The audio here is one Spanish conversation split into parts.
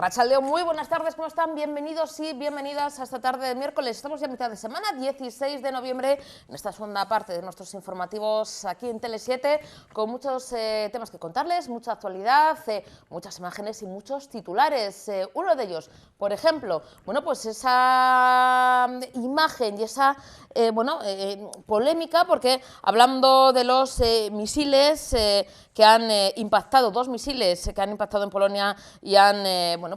Arratsaldeon, muy buenas tardes, ¿cómo están? Bienvenidos y bienvenidas a esta tarde de miércoles. Estamos ya a mitad de semana, 16 de noviembre, en esta segunda parte de nuestros informativos aquí en Tele7, con muchos temas que contarles, mucha actualidad, muchas imágenes y muchos titulares. Uno de ellos, por ejemplo, bueno, pues esa imagen y esa polémica, porque hablando de los misiles que han impactado, dos misiles que han impactado en Polonia y han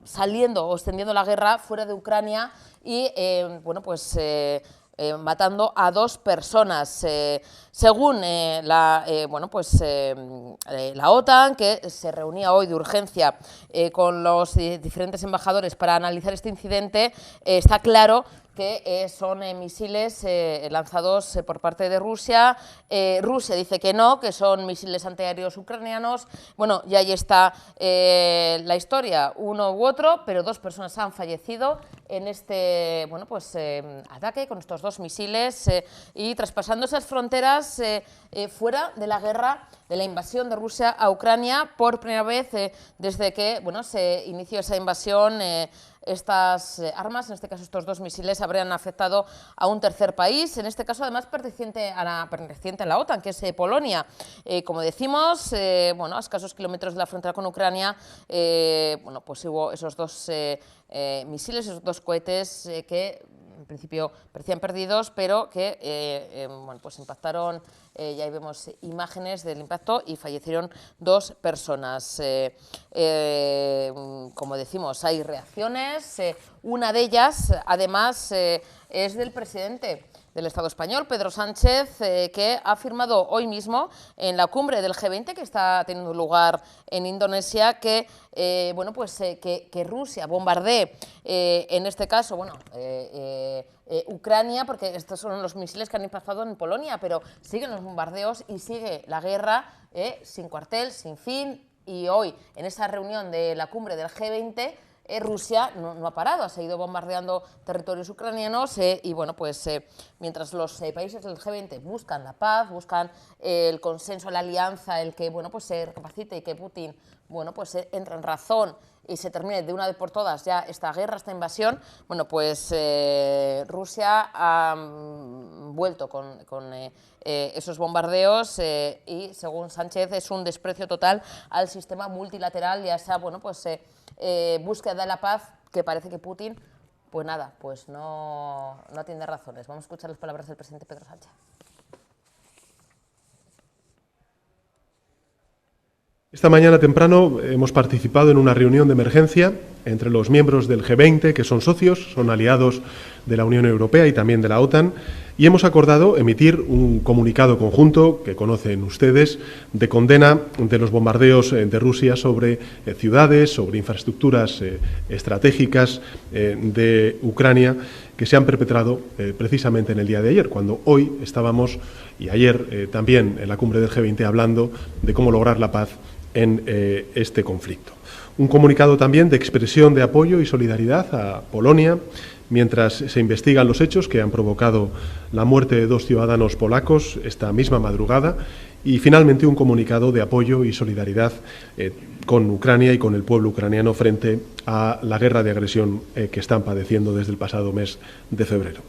saliendo o extendiendo la guerra fuera de Ucrania y matando a dos personas. Según la OTAN, que se reunía hoy de urgencia con los diferentes embajadores para analizar este incidente, está claro que son misiles lanzados por parte de Rusia. Rusia dice que no, que son misiles antiaéreos ucranianos. Bueno, y ahí está la historia, uno u otro, pero dos personas han fallecido en este ataque con estos dos misiles y traspasando esas fronteras fuera de la guerra, de la invasión de Rusia a Ucrania, por primera vez desde que se inició esa invasión. Estas armas, en este caso estos dos misiles, habrían afectado a un tercer país, en este caso además perteneciente a la OTAN, que es Polonia. Como decimos, a escasos kilómetros de la frontera con Ucrania, hubo esos dos misiles, esos dos cohetes que en principio parecían perdidos, pero que impactaron. Ya ahí vemos imágenes del impacto y fallecieron dos personas. Como decimos, hay reacciones. Una de ellas, además, es del presidente del Estado español, Pedro Sánchez, que ha afirmado hoy mismo en la cumbre del G20 que está teniendo lugar en Indonesia que Rusia bombardee, en este caso, Ucrania, porque estos son los misiles que han impactado en Polonia, pero siguen los bombardeos y sigue la guerra sin cuartel, sin fin, y hoy en esa reunión de la cumbre del G20 Rusia no ha parado, ha seguido bombardeando territorios ucranianos mientras los países del G20 buscan la paz, buscan el consenso, la alianza, el que se recapacite y que Putin entre en razón y se termine de una vez por todas ya esta guerra, esta invasión, Rusia ha vuelto con esos bombardeos y, según Sánchez, es un desprecio total al sistema multilateral y a esa búsqueda de la paz que parece que Putin no atiende razones. Vamos a escuchar las palabras del presidente Pedro Sánchez. Esta mañana temprano hemos participado en una reunión de emergencia entre los miembros del G20, que son socios, son aliados de la Unión Europea y también de la OTAN, y hemos acordado emitir un comunicado conjunto, que conocen ustedes, de condena de los bombardeos de Rusia sobre ciudades, sobre infraestructuras estratégicas de Ucrania, que se han perpetrado precisamente en el día de ayer, cuando hoy estábamos, y ayer también en la cumbre del G20, hablando de cómo lograr la paz en este conflicto. Un comunicado también de expresión de apoyo y solidaridad a Polonia, mientras se investigan los hechos que han provocado la muerte de dos ciudadanos polacos esta misma madrugada, y finalmente un comunicado de apoyo y solidaridad con Ucrania y con el pueblo ucraniano frente a la guerra de agresión que están padeciendo desde el pasado mes de febrero.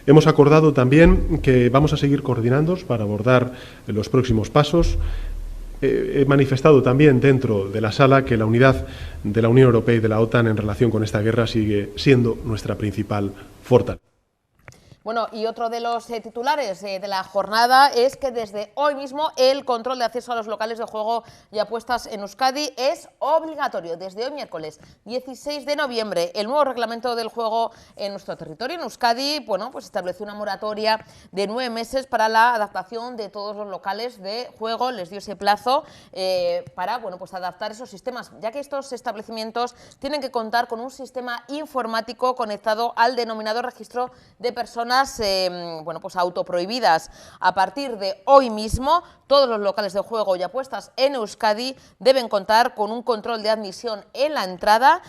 Hemos acordado también que vamos a seguir coordinándonos para abordar los próximos pasos. He manifestado también dentro de la sala que la unidad de la Unión Europea y de la OTAN en relación con esta guerra sigue siendo nuestra principal fortaleza. Bueno, y otro de los titulares de la jornada es que desde hoy mismo el control de acceso a los locales de juego y apuestas en Euskadi es obligatorio. Desde hoy, miércoles 16 de noviembre, el nuevo reglamento del juego en nuestro territorio, en Euskadi, estableció una moratoria de 9 meses para la adaptación de todos los locales de juego. Les dio ese plazo para adaptar esos sistemas, ya que estos establecimientos tienen que contar con un sistema informático conectado al denominado registro de personas zonas bueno, pues autoprohibidas. A partir de hoy mismo, todos los locales de juego y apuestas en Euskadi deben contar con un control de admisión en la entrada,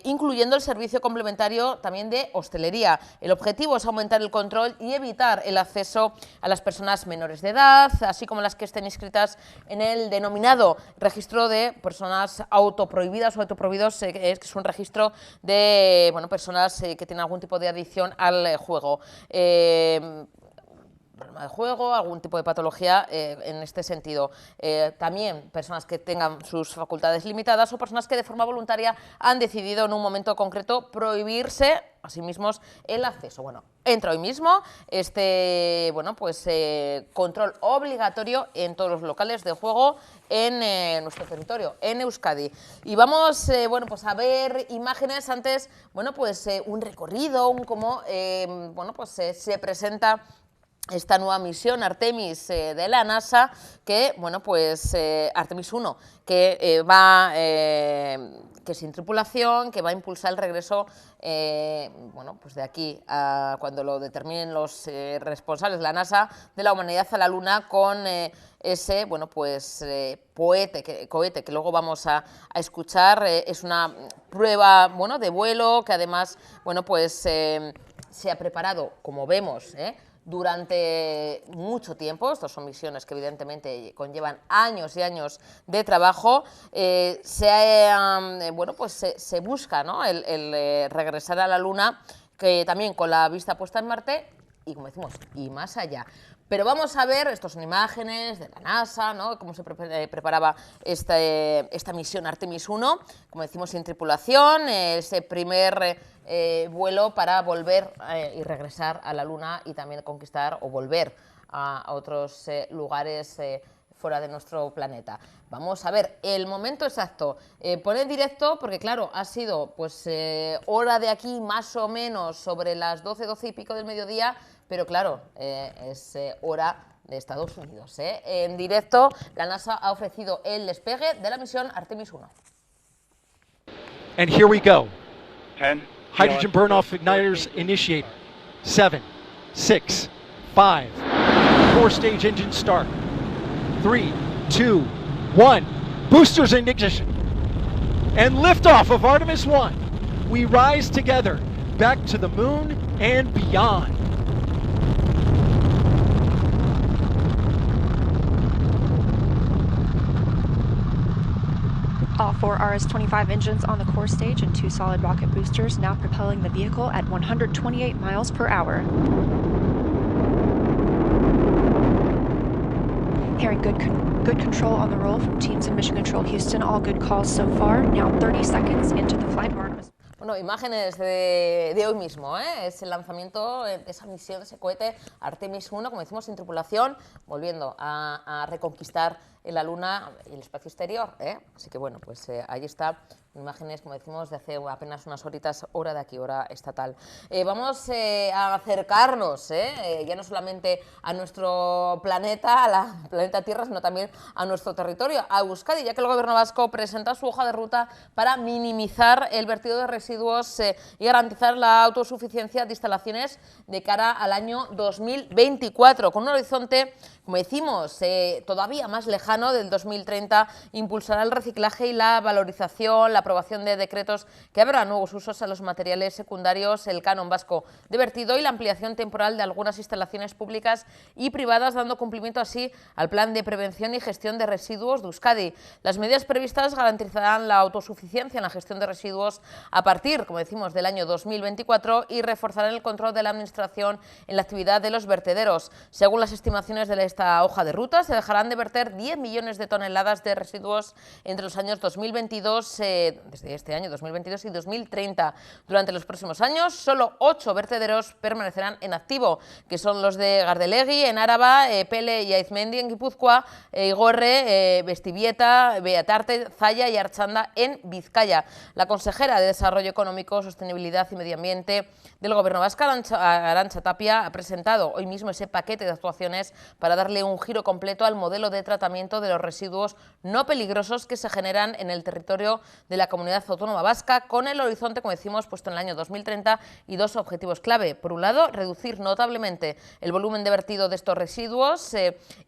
incluyendo el servicio complementario también de hostelería. El objetivo es aumentar el control y evitar el acceso a las personas menores de edad, así como las que estén inscritas en el denominado registro de personas autoprohibidas o autoprohibidos, que es un registro de personas que tienen algún tipo de adicción al juego. Problema de juego, algún tipo de patología en este sentido. También personas que tengan sus facultades limitadas o personas que de forma voluntaria han decidido en un momento concreto prohibirse a sí mismos el acceso. Bueno, entra hoy mismo este control obligatorio en todos los locales de juego en nuestro territorio, en Euskadi. Y vamos a ver imágenes antes, un recorrido, cómo se presenta esta nueva misión Artemis de la NASA, que Artemis 1, que sin tripulación, que va a impulsar el regreso de aquí a cuando lo determinen los responsables de la NASA de la humanidad a la Luna, con ese cohete que luego vamos a escuchar. Es una prueba de vuelo que además se ha preparado, como vemos, durante mucho tiempo. Estas son misiones que evidentemente conllevan años y años de trabajo. Se busca, ¿no?, el regresar a la Luna, que también con la vista puesta en Marte y, como decimos, y más allá. Pero vamos a ver, estas son imágenes de la NASA, ¿no?, cómo se preparaba esta misión Artemis 1, como decimos, sin tripulación, ese primer vuelo para volver y regresar a la Luna y también conquistar o volver a otros lugares fuera de nuestro planeta. Vamos a ver el momento exacto. Pone en directo porque, claro, ha sido hora de aquí más o menos sobre las 12 y pico del mediodía, pero claro, es hora de Estados Unidos. En directo, la NASA ha ofrecido el despegue de la misión Artemis 1. And here we go. 10. Hydrogen burn-off igniters initiated. 7, 6, 5. 4-stage engine start. 3, 2, 1. Boosters in ignition. And liftoff of Artemis 1. We rise together back to the moon and beyond. All 4 RS-25 engines on the core stage and 2 solid rocket boosters now propelling the vehicle at 128 miles per hour. Hearing good control on the roll from teams in Mission Control Houston. All good calls so far. Now 30 seconds into the flight of Artemis. Bueno, imágenes de hoy mismo, es el lanzamiento de esa misión, de ese cohete Artemis 1, como decimos, sin tripulación, volviendo a reconquistar en la Luna y el espacio exterior. Así que bueno, ahí está, imágenes, como decimos, de hace apenas unas horitas, hora de aquí, hora estatal. Vamos a acercarnos ya no solamente a nuestro planeta, a la planeta Tierra, sino también a nuestro territorio, a Euskadi, ya que el Gobierno vasco presenta su hoja de ruta para minimizar el vertido de residuos y garantizar la autosuficiencia de instalaciones de cara al año 2024, con un horizonte, como decimos, todavía más lejano, del 2030, impulsará el reciclaje y la valorización, la aprobación de decretos que abran nuevos usos a los materiales secundarios, el canon vasco de vertido y la ampliación temporal de algunas instalaciones públicas y privadas, dando cumplimiento así al plan de prevención y gestión de residuos de Euskadi. Las medidas previstas garantizarán la autosuficiencia en la gestión de residuos a partir, como decimos, del año 2024 y reforzarán el control de la Administración en la actividad de los vertederos. Según las estimaciones de esta hoja de ruta, se dejarán de verter 10 millones de toneladas de residuos entre los años 2022, desde este año 2022 y 2030. Durante los próximos años, solo 8 vertederos permanecerán en activo, que son los de Gardelegui en Áraba, Pele y Aizmendi en Guipúzcoa, Igorre, Bestibieta, Beatarte, Zaya y Archanda en Vizcaya. La consejera de Desarrollo Económico, Sostenibilidad y Medio Ambiente del Gobierno vasco, Arantxa Tapia, ha presentado hoy mismo ese paquete de actuaciones para darle un giro completo al modelo de tratamiento tratamiento de los residuos no peligrosos que se generan en el territorio de la Comunidad Autónoma Vasca, con el horizonte, como decimos, puesto en el año 2030 y dos objetivos clave. Por un lado, reducir notablemente el volumen de vertido de estos residuos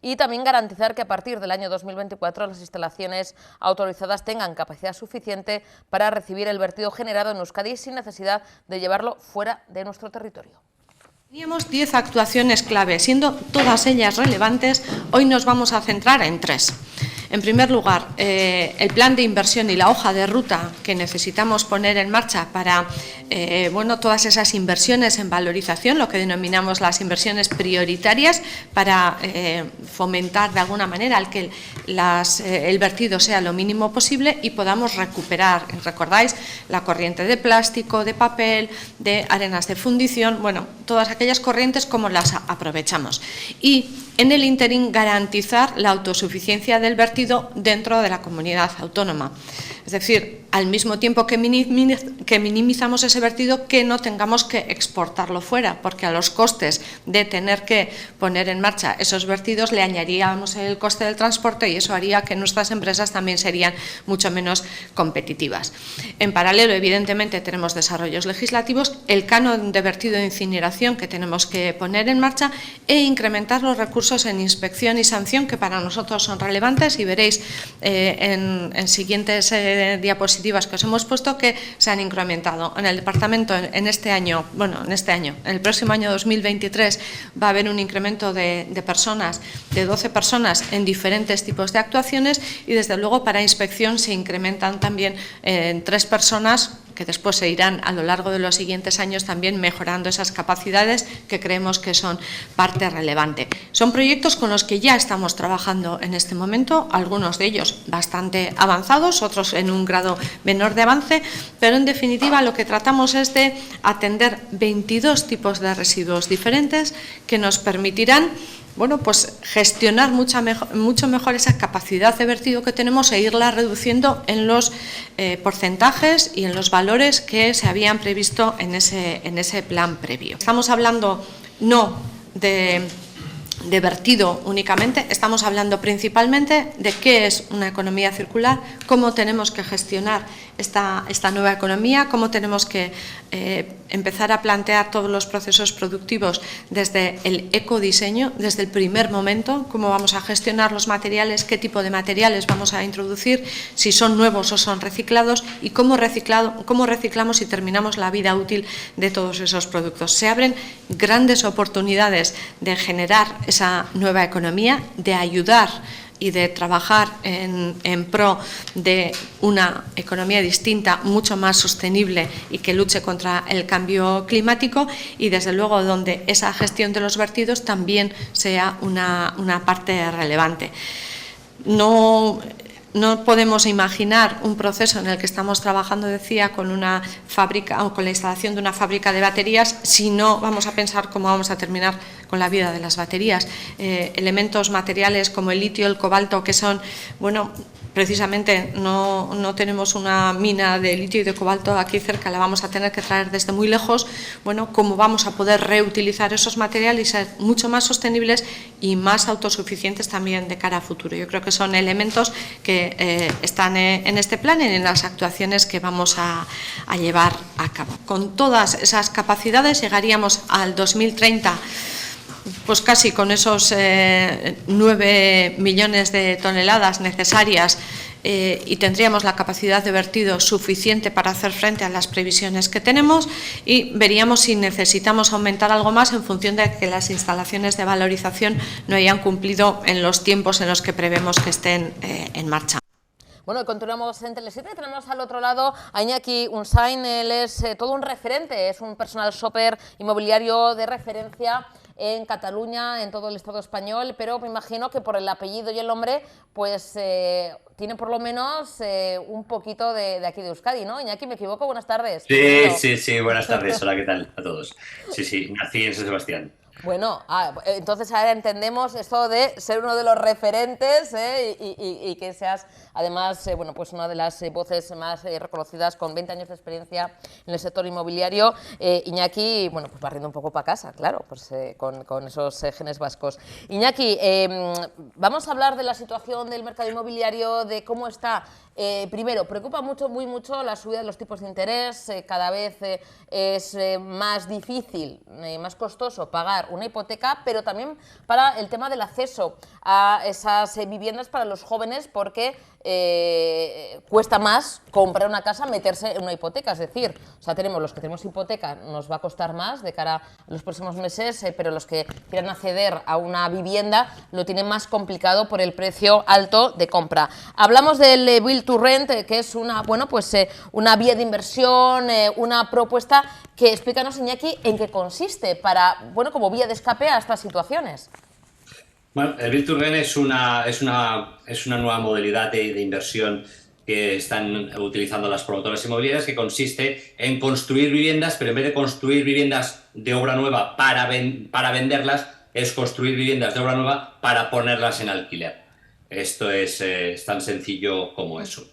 y también garantizar que a partir del año 2024 las instalaciones autorizadas tengan capacidad suficiente para recibir el vertido generado en Euskadi sin necesidad de llevarlo fuera de nuestro territorio. Teníamos 10 actuaciones clave, siendo todas ellas relevantes. Hoy nos vamos a centrar en 3. En primer lugar, el plan de inversión y la hoja de ruta que necesitamos poner en marcha para todas esas inversiones en valorización, lo que denominamos las inversiones prioritarias, para fomentar de alguna manera el que el vertido sea lo mínimo posible y podamos recuperar, recordáis, la corriente de plástico, de papel, de arenas de fundición, todas aquellas corrientes, cómo las aprovechamos. Y en el ínterin garantizar la autosuficiencia del vertido dentro de la comunidad autónoma. Es decir, al mismo tiempo que minimizamos ese vertido, que no tengamos que exportarlo fuera, porque a los costes de tener que poner en marcha esos vertidos le añadiríamos el coste del transporte y eso haría que nuestras empresas también serían mucho menos competitivas. En paralelo, evidentemente, tenemos desarrollos legislativos, el canon de vertido de incineración que tenemos que poner en marcha e incrementar los recursos en inspección y sanción, que para nosotros son relevantes, y veréis en siguientes diapositivas que os hemos puesto que se han incrementado. En el departamento en el próximo año 2023 va a haber un incremento de personas, de 12 personas en diferentes tipos de actuaciones, y desde luego para inspección se incrementan también en 3 personas, que después se irán a lo largo de los siguientes años también mejorando esas capacidades, que creemos que son parte relevante. Son proyectos con los que ya estamos trabajando en este momento, algunos de ellos bastante avanzados, otros en un grado menor de avance, pero en definitiva lo que tratamos es de atender 22 tipos de residuos diferentes que nos permitirán gestionar mucho mejor esa capacidad de vertido que tenemos e irla reduciendo en los porcentajes y en los valores que se habían previsto en ese plan previo. Estamos hablando no de vertido únicamente, estamos hablando principalmente de qué es una economía circular, cómo tenemos que gestionar esta nueva economía, cómo tenemos que empezar a plantear todos los procesos productivos desde el ecodiseño, desde el primer momento, cómo vamos a gestionar los materiales, qué tipo de materiales vamos a introducir, si son nuevos o son reciclados, y cómo reciclamos y terminamos la vida útil de todos esos productos. Se abren grandes oportunidades de generar esa nueva economía, de ayudar y de trabajar en pro de una economía distinta, mucho más sostenible y que luche contra el cambio climático, y desde luego donde esa gestión de los vertidos también sea una parte relevante. No podemos imaginar un proceso en el que estamos trabajando, decía, con una fábrica o con la instalación de una fábrica de baterías, si no vamos a pensar cómo vamos a terminar con la vida de las baterías. Elementos materiales como el litio, el cobalto, que son, precisamente no tenemos una mina de litio y de cobalto aquí cerca, la vamos a tener que traer desde muy lejos. ¿Cómo vamos a poder reutilizar esos materiales y ser mucho más sostenibles y más autosuficientes también de cara a futuro? Yo creo que son elementos que están en este plan y en las actuaciones que vamos a llevar a cabo. Con todas esas capacidades llegaríamos al 2030 casi con esos 9 millones de toneladas necesarias, y tendríamos la capacidad de vertido suficiente para hacer frente a las previsiones que tenemos, y veríamos si necesitamos aumentar algo más en función de que las instalaciones de valorización no hayan cumplido en los tiempos en los que prevemos que estén en marcha. Bueno, continuamos en Tele7, tenemos al otro lado a Iñaki Unzain. Él es todo un referente, es un personal shopper inmobiliario de referencia en Cataluña, en todo el Estado español, pero me imagino que por el apellido y el nombre, tiene por lo menos un poquito de aquí de Euskadi, ¿no? Iñaki, ¿me equivoco? Buenas tardes. Sí, buenas tardes. Hola, ¿qué tal a todos? Sí, nací en San Sebastián. Bueno, entonces ahora entendemos esto de ser uno de los referentes y que seas además bueno, pues una de las voces más reconocidas con 20 años de experiencia en el sector inmobiliario. Iñaki, bueno, pues barriendo un poco para casa, claro, pues con esos genes vascos. Iñaki, vamos a hablar de la situación del mercado inmobiliario, de cómo está. Primero, preocupa muy mucho la subida de los tipos de interés. Cada vez es más difícil, más costoso pagar una hipoteca, pero también para el tema del acceso a esas viviendas para los jóvenes, porque cuesta más comprar una casa, meterse en una hipoteca. Es decir, o sea, tenemos los que tenemos hipoteca, nos va a costar más de cara a los próximos meses, pero los que quieran acceder a una vivienda lo tienen más complicado por el precio alto de compra. Hablamos del Build to Rent, que es una, bueno, pues, una vía de inversión, una propuesta que, explícanos, Iñaki, en qué consiste para, bueno, como vía de escape a estas situaciones. Bueno, el Build to Rent es una nueva modalidad de inversión que están utilizando las promotoras inmobiliarias, que consiste en construir viviendas, pero en vez de construir viviendas de obra nueva para venderlas, es construir viviendas de obra nueva para ponerlas en alquiler. Esto es tan sencillo como eso.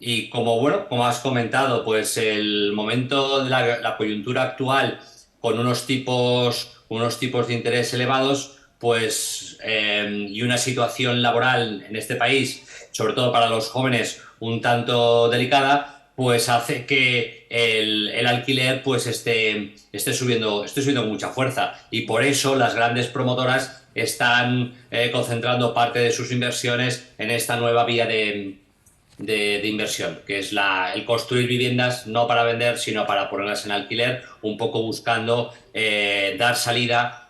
Y como has comentado, pues el momento de la coyuntura actual, con unos tipos de interés elevados, pues y una situación laboral en este país, sobre todo para los jóvenes, un tanto delicada, pues hace que el alquiler pues esté subiendo con mucha fuerza, y por eso las grandes promotoras están concentrando parte de sus inversiones en esta nueva vía de inversión, que es el construir viviendas no para vender, sino para ponerlas en alquiler, un poco buscando dar salida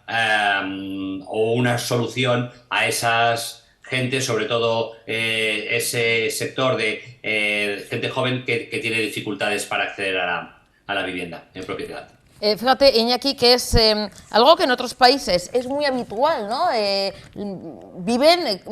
o una solución a esas gente, sobre todo ese sector de gente joven que tiene dificultades para acceder a la vivienda en propiedad. Fíjate, Iñaki, que es algo que en otros países es muy habitual, ¿no? Viven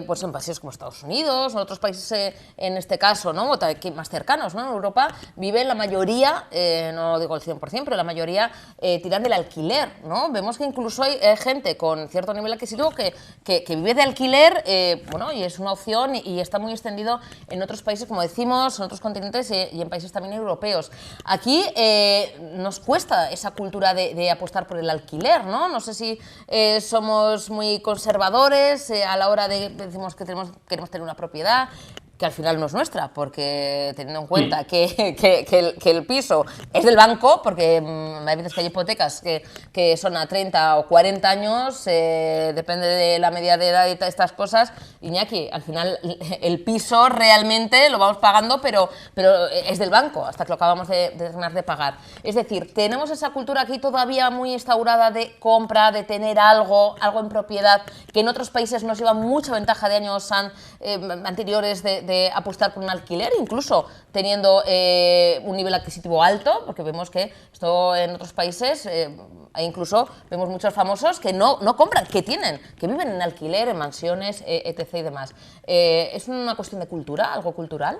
pues en países como Estados Unidos, en otros países, en este caso, ¿no? Más cercanos, ¿no? En Europa viven la mayoría, no digo el 100%, pero la mayoría tiran del alquiler, ¿no? Vemos que incluso hay gente con cierto nivel adquisitivo que vive de alquiler, bueno, y es una opción y está muy extendido en otros países, como decimos, en otros continentes y en países también europeos. Aquí nos cuesta esa cultura de apostar por el alquiler, ¿no? No sé si somos muy conservadores a la hora de decimos que queremos tener una propiedad que al final no es nuestra, porque teniendo en cuenta que el piso es del banco, porque hay veces que hay hipotecas que son a 30 o 40 años, depende de la media de edad y estas cosas. Iñaki, al final el piso realmente lo vamos pagando, pero es del banco, hasta que lo acabamos de terminar de pagar. Es decir, tenemos esa cultura aquí todavía muy instaurada de compra, de tener algo en propiedad, que en otros países nos lleva mucha ventaja de años anteriores de apostar por un alquiler, incluso teniendo un nivel adquisitivo alto, porque vemos que esto en otros países, incluso vemos muchos famosos que no compran, que viven en alquiler, en mansiones, etc. y demás. ¿Es una cuestión de cultura, algo cultural?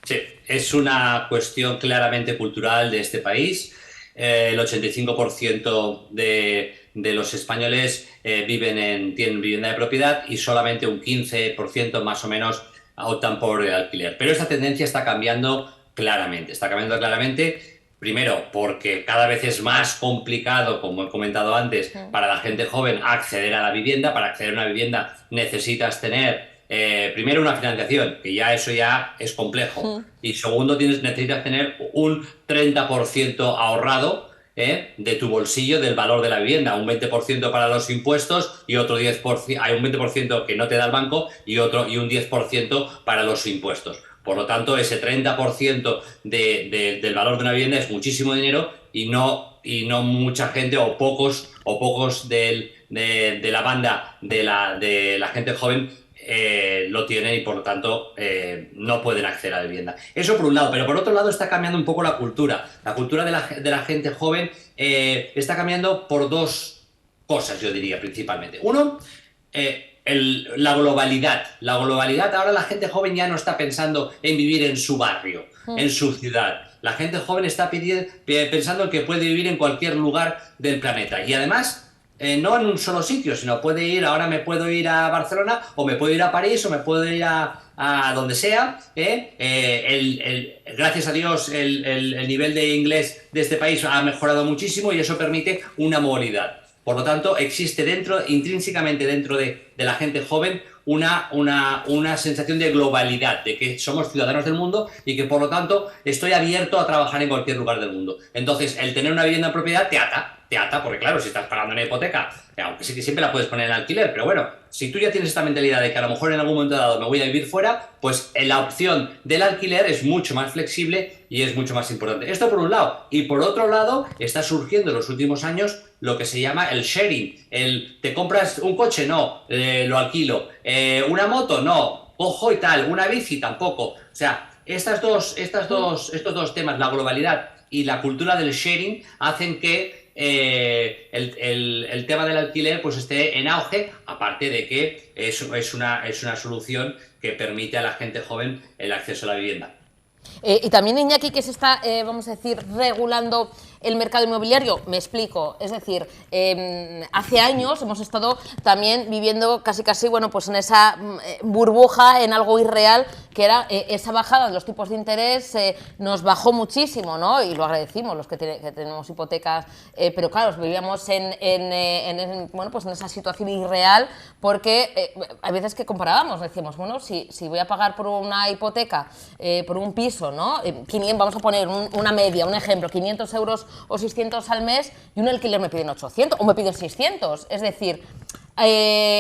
Sí, es una cuestión claramente cultural de este país. El 85% de los españoles tienen vivienda de propiedad, y solamente un 15% más o menos optan por el alquiler. Pero esta tendencia está cambiando claramente. Primero, porque cada vez es más complicado, como he comentado antes, para la gente joven acceder a la vivienda. Para acceder a una vivienda necesitas tener primero una financiación, que eso ya es complejo. Y segundo, necesitas tener un 30% ahorrado de tu bolsillo, del valor de la vivienda, un 20% para los impuestos y otro 10%, hay un 20% que no te da el banco y un 10% para los impuestos. Por lo tanto, ese 30% del valor de una vivienda es muchísimo dinero, y no mucha gente o pocos de la banda de la gente joven lo tienen, y por lo tanto no pueden acceder a la vivienda. Eso por un lado, pero por otro lado está cambiando un poco la cultura. La cultura de la gente joven está cambiando por dos cosas, yo diría, principalmente. Uno, la globalidad. La globalidad, ahora la gente joven ya no está pensando en vivir en su barrio, en su ciudad. La gente joven está pensando en que puede vivir en cualquier lugar del planeta. Y además no en un solo sitio, sino ahora me puedo ir a Barcelona, o me puedo ir a París, o me puedo ir a donde sea. Gracias a Dios el nivel de inglés de este país ha mejorado muchísimo y eso permite una movilidad. Por lo tanto, existe intrínsecamente dentro de la gente joven una sensación de globalidad, de que somos ciudadanos del mundo y que por lo tanto estoy abierto a trabajar en cualquier lugar del mundo. Entonces, el tener una vivienda en propiedad te ata, porque claro, si estás pagando una hipoteca, aunque sí que siempre la puedes poner en alquiler, pero bueno, si tú ya tienes esta mentalidad de que a lo mejor en algún momento dado me voy a vivir fuera, pues la opción del alquiler es mucho más flexible y es mucho más importante. Esto por un lado. Y por otro lado, está surgiendo en los últimos años lo que se llama el sharing. ¿Te compras un coche? No, lo alquilo. ¿Una moto? No. Cojo y tal. ¿Una bici? Tampoco. O sea, estos dos temas, la globalidad y la cultura del sharing, hacen que el tema del alquiler pues esté en auge, aparte de que es una solución que permite a la gente joven el acceso a la vivienda. Y también, Iñaki, que se está, vamos a decir, regulando el mercado inmobiliario. Me explico. Es decir, hace años hemos estado también viviendo casi, bueno, pues en esa burbuja, en algo irreal, que era esa bajada de los tipos de interés. Nos bajó muchísimo, ¿no? Y lo agradecimos los que tenemos hipotecas, pero claro, vivíamos bueno, pues en esa situación irreal, porque hay veces que comparábamos, decíamos, bueno, si voy a pagar por una hipoteca, por un piso, ¿no? Vamos a poner una media, un ejemplo, 500 euros o 600 al mes, y un alquiler me piden 800 o me piden 600. Es decir,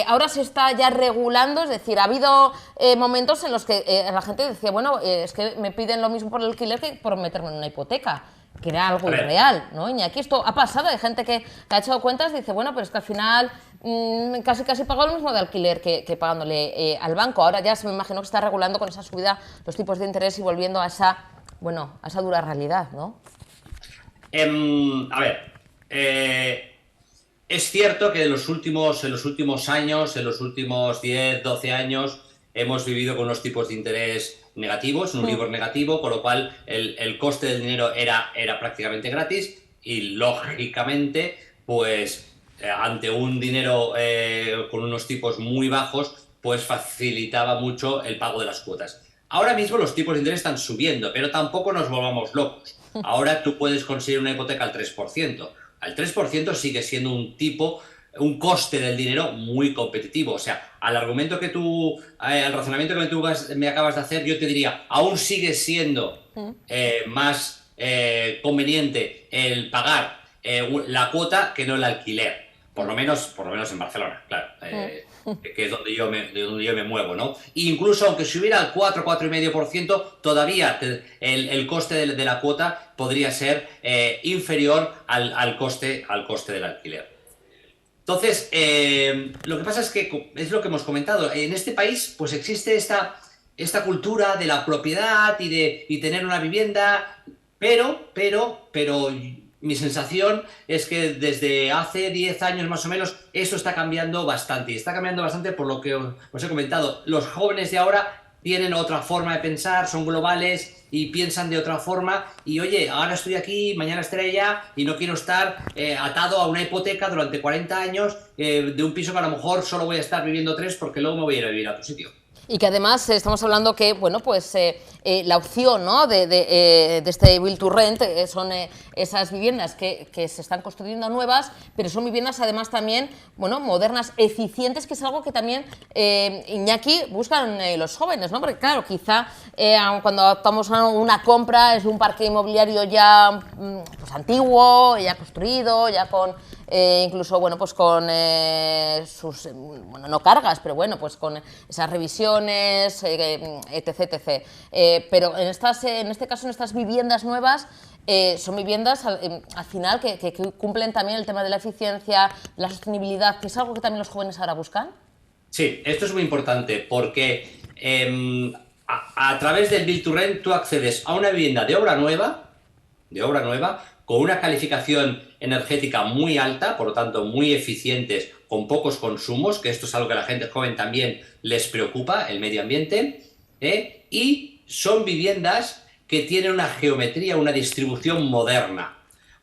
ahora se está ya regulando, es decir, ha habido momentos en los que la gente decía, bueno, es que me piden lo mismo por el alquiler que por meterme en una hipoteca, que era algo irreal, ¿no? Y aquí esto ha pasado, hay gente que ha hecho cuentas y dice, bueno, pero es que al final casi pago lo mismo de alquiler que pagándole al banco. Ahora ya se me imagino que está regulando con esa subida los tipos de interés y volviendo a esa dura realidad, ¿no? A ver, es cierto que en los últimos años, en los últimos 10, 12 años, hemos vivido con unos tipos de interés negativos, un Euribor negativo, con lo cual el coste del dinero era prácticamente gratis y, lógicamente, pues ante un dinero con unos tipos muy bajos, pues facilitaba mucho el pago de las cuotas. Ahora mismo los tipos de interés están subiendo, pero tampoco nos volvamos locos. Ahora tú puedes conseguir una hipoteca al 3%. Al 3% sigue siendo un coste del dinero muy competitivo. O sea, al razonamiento que tú me acabas de hacer, yo te diría, aún sigue siendo más conveniente el pagar la cuota que no el alquiler. Por lo menos en Barcelona, claro. Que es donde yo me muevo, ¿no? E incluso aunque subiera al 4,5%, todavía el coste de la cuota podría ser inferior al coste del alquiler. Entonces, lo que pasa es que, es lo que hemos comentado, en este país pues existe esta cultura de la propiedad y tener una vivienda, pero mi sensación es que desde hace 10 años más o menos esto está cambiando bastante. Y está cambiando bastante por lo que os he comentado. Los jóvenes de ahora tienen otra forma de pensar, son globales y piensan de otra forma. Y oye, ahora estoy aquí, mañana estaré allá y no quiero estar atado a una hipoteca durante 40 años de un piso que a lo mejor solo voy a estar viviendo 3 porque luego me voy a ir a vivir a otro sitio. Y que además estamos hablando que, bueno, pues la opción, ¿no?, de este Build to Rent son esas viviendas que se están construyendo nuevas, pero son viviendas además también, bueno, modernas, eficientes, que es algo que también, Iñaki, buscan los jóvenes, ¿no? Porque claro, quizá cuando optamos a una compra es un parque inmobiliario ya pues antiguo, ya construido, ya con incluso, bueno, pues con sus, bueno, no cargas, pero bueno, pues con esas revisiones, etc. Pero en este caso, en estas viviendas nuevas, son viviendas al final que cumplen también el tema de la eficiencia, la sostenibilidad, que es algo que también los jóvenes ahora buscan. Sí, esto es muy importante porque a través del Build to Rent tú accedes a una vivienda de obra nueva, con una calificación energética muy alta, por lo tanto muy eficientes, con pocos consumos, que esto es algo que a la gente joven también les preocupa, el medio ambiente, y son viviendas que tienen una geometría, una distribución moderna,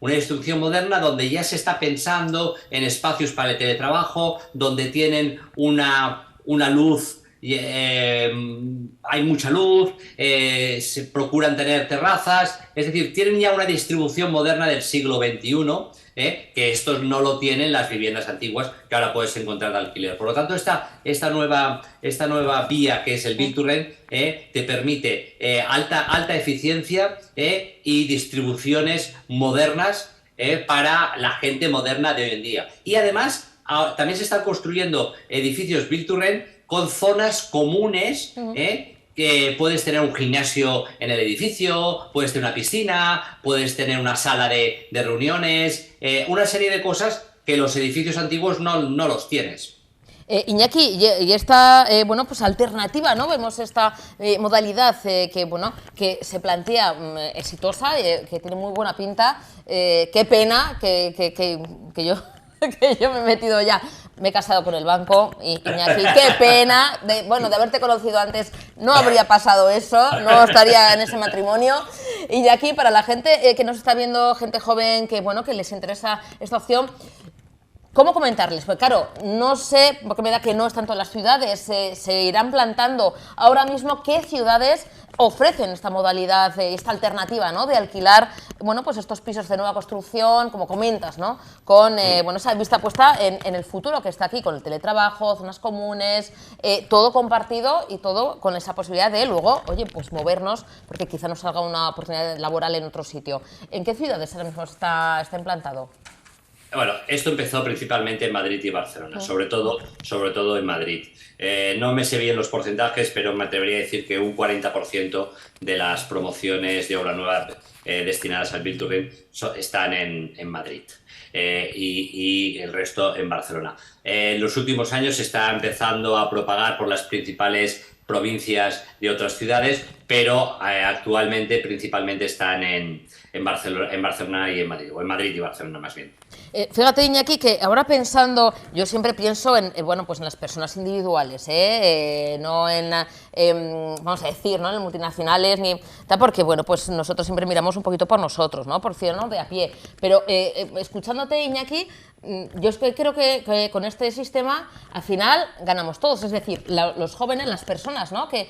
una distribución moderna donde ya se está pensando en espacios para el teletrabajo, donde tienen una luz, hay mucha luz, se procuran tener terrazas, es decir, tienen ya una distribución moderna del siglo XXI, que estos no lo tienen las viviendas antiguas que ahora puedes encontrar de alquiler. Por lo tanto, esta nueva vía que es el Build to Rent te permite alta eficiencia y distribuciones modernas para la gente moderna de hoy en día. Y además, también se están construyendo edificios Build to Rent con zonas comunes, que puedes tener un gimnasio en el edificio, puedes tener una piscina, puedes tener una sala de reuniones, una serie de cosas que los edificios antiguos no los tienes. Iñaki, y esta bueno, pues alternativa, ¿no? Vemos esta modalidad que se plantea exitosa, que tiene muy buena pinta. Qué pena que yo que yo me he metido ya, me he casado con el banco, y Iñaki, qué pena, de haberte conocido antes no habría pasado eso, no estaría en ese matrimonio. Iñaki, para la gente que nos está viendo, gente joven que les interesa esta opción, ¿cómo comentarles? Pues claro, no sé, porque me da que no están todas las ciudades, se irán plantando ahora mismo qué ciudades ofrecen esta modalidad, esta alternativa, ¿no?, de alquilar, pues estos pisos de nueva construcción, como comentas, ¿no?, con esa vista puesta en el futuro que está aquí, con el teletrabajo, zonas comunes, todo compartido y todo con esa posibilidad de luego, pues movernos, porque quizá nos salga una oportunidad laboral en otro sitio. ¿En qué ciudades ahora mismo está implantado? Bueno, esto empezó principalmente en Madrid y Barcelona, sobre todo en Madrid. No me sé bien los porcentajes, pero me atrevería a decir que un 40% de las promociones de obra nueva destinadas al Build to Rent están en Madrid, y el resto en Barcelona. En los últimos años se está empezando a propagar por las principales provincias de otras ciudades, pero actualmente principalmente están en Barcelona y en Madrid, o en Madrid y Barcelona más bien. Fíjate, Iñaki, que ahora pensando, yo siempre pienso en las personas individuales, no vamos a decir, ¿no?, en multinacionales, ni tal, porque pues nosotros siempre miramos un poquito por nosotros, ¿no?, por ciudadanos de a pie. Pero escuchándote, Iñaki, yo creo que con este sistema al final ganamos todos, es decir, los jóvenes, las personas, ¿no?, que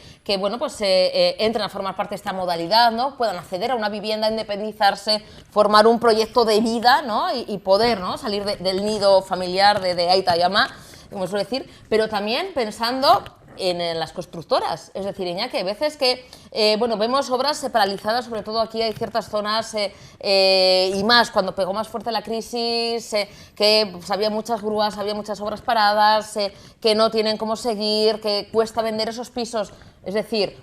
entren a formar parte de esta modalidad, ¿no?, puedan acceder a una vivienda, independizarse, formar un proyecto de vida, ¿no?, y poder, ¿no?, salir del nido familiar de Aita y Ama, como suele decir, pero también pensando en las constructoras. Es decir, Iñaki, hay veces que vemos obras paralizadas, sobre todo aquí hay ciertas zonas, y más cuando pegó más fuerte la crisis, que había muchas grúas, había muchas obras paradas, que no tienen cómo seguir, que cuesta vender esos pisos. Es decir,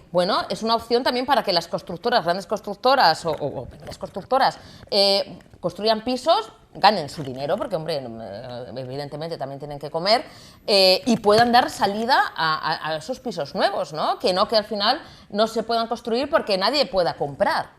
es una opción también para que las constructoras, grandes constructoras o pequeñas constructoras, construyan pisos, ganen su dinero, porque, hombre, evidentemente también tienen que comer, y puedan dar salida a esos pisos nuevos, ¿no? Que al final no se puedan construir porque nadie pueda comprar.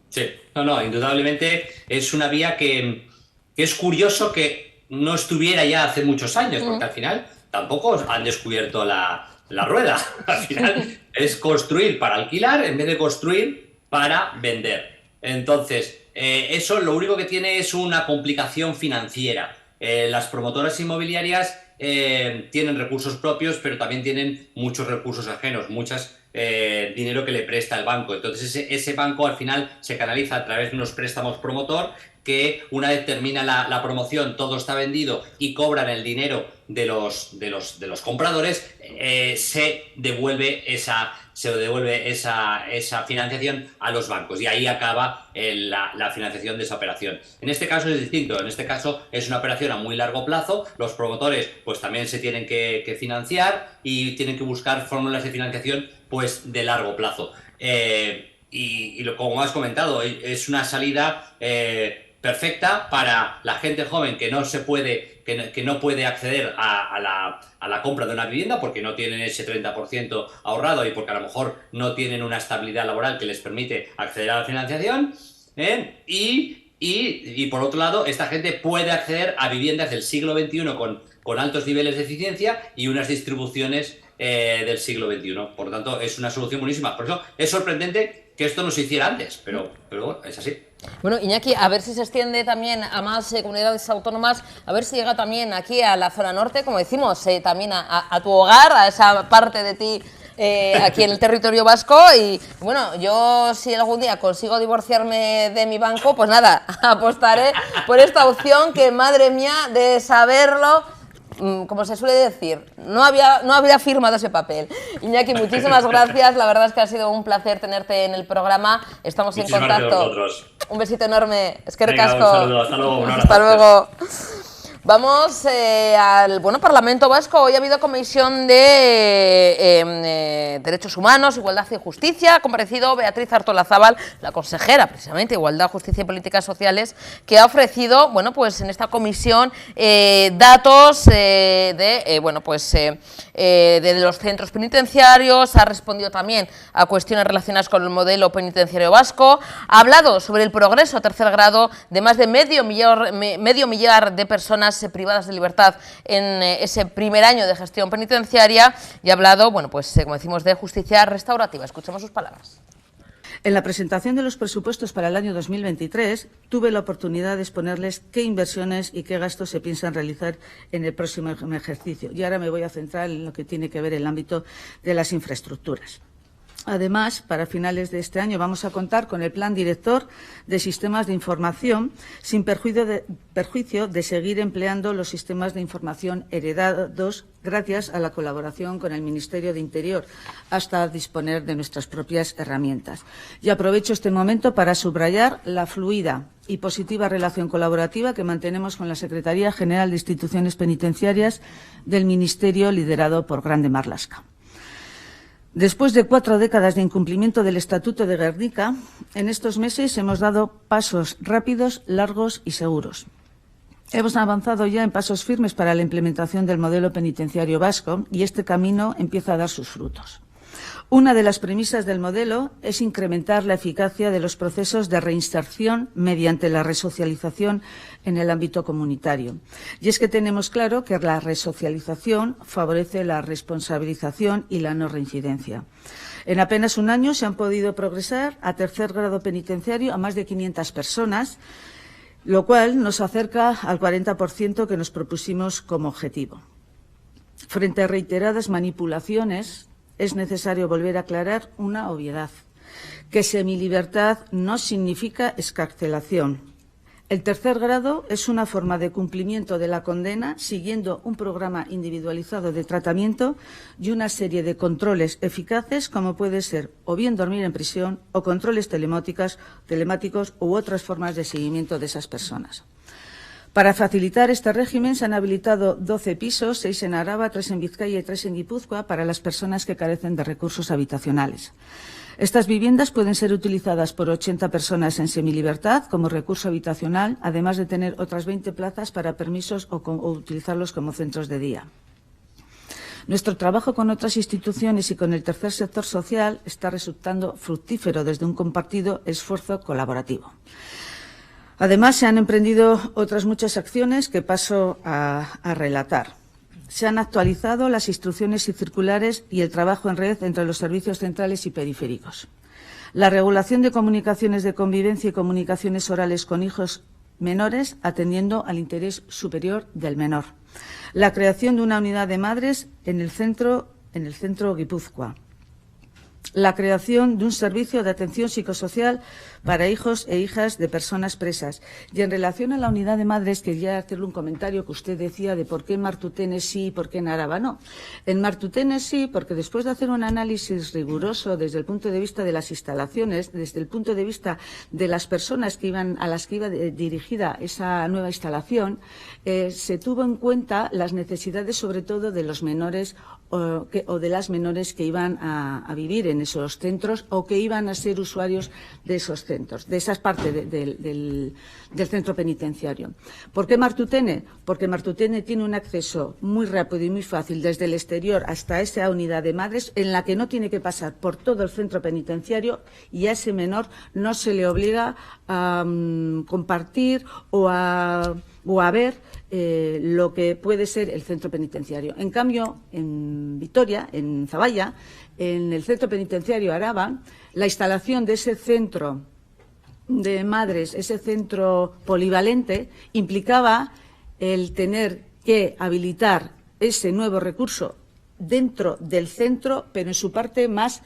Sí, indudablemente es una vía que es curioso que no estuviera ya hace muchos años, porque al final tampoco han descubierto la rueda. Al final es construir para alquilar en vez de construir para vender. Entonces, eso lo único que tiene es una complicación financiera. Las promotoras inmobiliarias tienen recursos propios, pero también tienen muchos recursos ajenos, dinero que le presta el banco. Entonces ese banco al final se canaliza a través de unos préstamos promotor, que una vez termina la promoción, todo está vendido y cobran el dinero de los compradores, se devuelve esa financiación a los bancos, y ahí acaba la financiación de esa operación. En este caso es distinto, en este caso es una operación a muy largo plazo, los promotores pues también se tienen que financiar y tienen que buscar fórmulas de financiación pues de largo plazo. Como has comentado, es una salida perfecta para la gente joven que no puede acceder a la compra de una vivienda porque no tienen ese 30% ahorrado y porque a lo mejor no tienen una estabilidad laboral que les permite acceder a la financiación, y por otro lado, esta gente puede acceder a viviendas del siglo XXI con altos niveles de eficiencia y unas distribuciones del siglo XXI. Por lo tanto, es una solución buenísima. Por eso es sorprendente que esto no se hiciera antes, pero bueno, es así. Bueno, Iñaki, a ver si se extiende también a más comunidades autónomas, a ver si llega también aquí a la zona norte, como decimos, también a tu hogar, a esa parte de ti aquí en el territorio vasco. Y bueno, yo si algún día consigo divorciarme de mi banco, pues nada, apostaré por esta opción que, madre mía, de saberlo, como se suele decir, no habría firmado ese papel. Iñaki, muchísimas gracias, la verdad es que ha sido un placer tenerte en el programa, estamos en contacto. Un besito enorme, es que recasco. Un saludo, hasta luego. Hasta luego. Vamos al Parlamento Vasco. Hoy ha habido comisión de Derechos Humanos, Igualdad y Justicia. Ha comparecido Beatriz Artolazabal, la consejera precisamente Igualdad, Justicia y Políticas Sociales, que ha ofrecido, bueno, pues en esta comisión datos de los centros penitenciarios. Ha respondido también a cuestiones relacionadas con el modelo penitenciario vasco. Ha hablado sobre el progreso a tercer grado de más de medio millar de personas privadas de libertad en ese primer año de gestión penitenciaria, y ha hablado, bueno, pues como decimos, de justicia restaurativa. Escuchemos sus palabras. En la presentación de los presupuestos para el año 2023 tuve la oportunidad de exponerles qué inversiones y qué gastos se piensan realizar en el próximo ejercicio. Y ahora me voy a centrar en lo que tiene que ver el ámbito de las infraestructuras. Además, para finales de este año vamos a contar con el Plan Director de Sistemas de Información, sin perjuicio de seguir empleando los sistemas de información heredados gracias a la colaboración con el Ministerio de Interior, hasta disponer de nuestras propias herramientas. Y aprovecho este momento para subrayar la fluida y positiva relación colaborativa que mantenemos con la Secretaría General de Instituciones Penitenciarias del Ministerio, liderado por Grande Marlaska. Después de 4 décadas de incumplimiento del Estatuto de Gernika, en estos meses hemos dado pasos rápidos, largos y seguros. Hemos avanzado ya en pasos firmes para la implementación del modelo penitenciario vasco y este camino empieza a dar sus frutos. Una de las premisas del modelo es incrementar la eficacia de los procesos de reinserción mediante la resocialización en el ámbito comunitario. Y es que tenemos claro que la resocialización favorece la responsabilización y la no reincidencia. En apenas un año se han podido progresar a tercer grado penitenciario a más de 500 personas, lo cual nos acerca al 40% que nos propusimos como objetivo. Frente a reiteradas manipulaciones, es necesario volver a aclarar una obviedad, que semilibertad no significa excarcelación. El tercer grado es una forma de cumplimiento de la condena siguiendo un programa individualizado de tratamiento y una serie de controles eficaces, como puede ser o bien dormir en prisión o controles telemáticos u otras formas de seguimiento de esas personas. Para facilitar este régimen se han habilitado 12 pisos, 6 en Araba, 3 en Vizcaya y 3 en Guipúzcoa para las personas que carecen de recursos habitacionales. Estas viviendas pueden ser utilizadas por 80 personas en semilibertad como recurso habitacional, además de tener otras 20 plazas para permisos o utilizarlos como centros de día. Nuestro trabajo con otras instituciones y con el tercer sector social está resultando fructífero desde un compartido esfuerzo colaborativo. Además, se han emprendido otras muchas acciones que paso a relatar. Se han actualizado las instrucciones y circulares y el trabajo en red entre los servicios centrales y periféricos. La regulación de comunicaciones de convivencia y comunicaciones orales con hijos menores, atendiendo al interés superior del menor. La creación de una unidad de madres en el centro Guipúzcoa. La creación de un servicio de atención psicosocial para hijos e hijas de personas presas. Y en relación a la unidad de madres, quería hacerle un comentario que usted decía de por qué en Martutene sí y por qué en Araba no. En Martutene sí, porque después de hacer un análisis riguroso desde el punto de vista de las instalaciones, desde el punto de vista de las personas a las que iba dirigida esa nueva instalación, se tuvo en cuenta las necesidades sobre todo de los menores o de las menores que iban a vivir en esos centros o que iban a ser usuarios de esos centros, de esas partes del centro penitenciario. ¿Por qué Martutene? Porque Martutene tiene un acceso muy rápido y muy fácil desde el exterior hasta esa unidad de madres en la que no tiene que pasar por todo el centro penitenciario y a ese menor no se le obliga a compartir o a ver lo que puede ser el centro penitenciario. En cambio, en Vitoria, en Zaballa, en el centro penitenciario Araba, la instalación de ese centro de madres, ese centro polivalente, implicaba el tener que habilitar ese nuevo recurso dentro del centro, pero en su parte más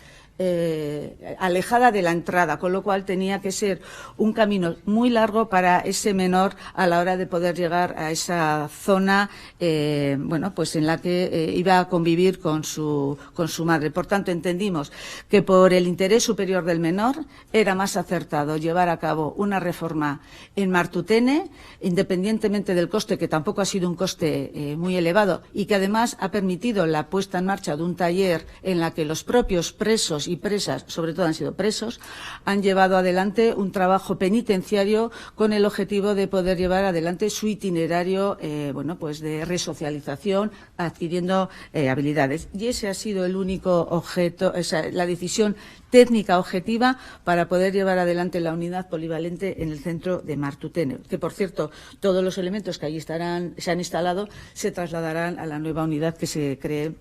alejada de la entrada, con lo cual tenía que ser un camino muy largo para ese menor a la hora de poder llegar a esa zona, bueno, pues en la que iba a convivir con su madre. Por tanto, entendimos que por el interés superior del menor era más acertado llevar a cabo una reforma en Martutene, independientemente del coste, que tampoco ha sido un coste muy elevado y que además ha permitido la puesta en marcha de un taller en la que los propios presos y presas, sobre todo han sido presos, han llevado adelante un trabajo penitenciario con el objetivo de poder llevar adelante su itinerario, bueno, pues de resocialización, adquiriendo habilidades. Y ese ha sido el único objeto, la decisión técnica objetiva para poder llevar adelante la unidad polivalente en el centro de Martutene, que por cierto todos los elementos que allí se han instalado se trasladarán a la nueva unidad que se cree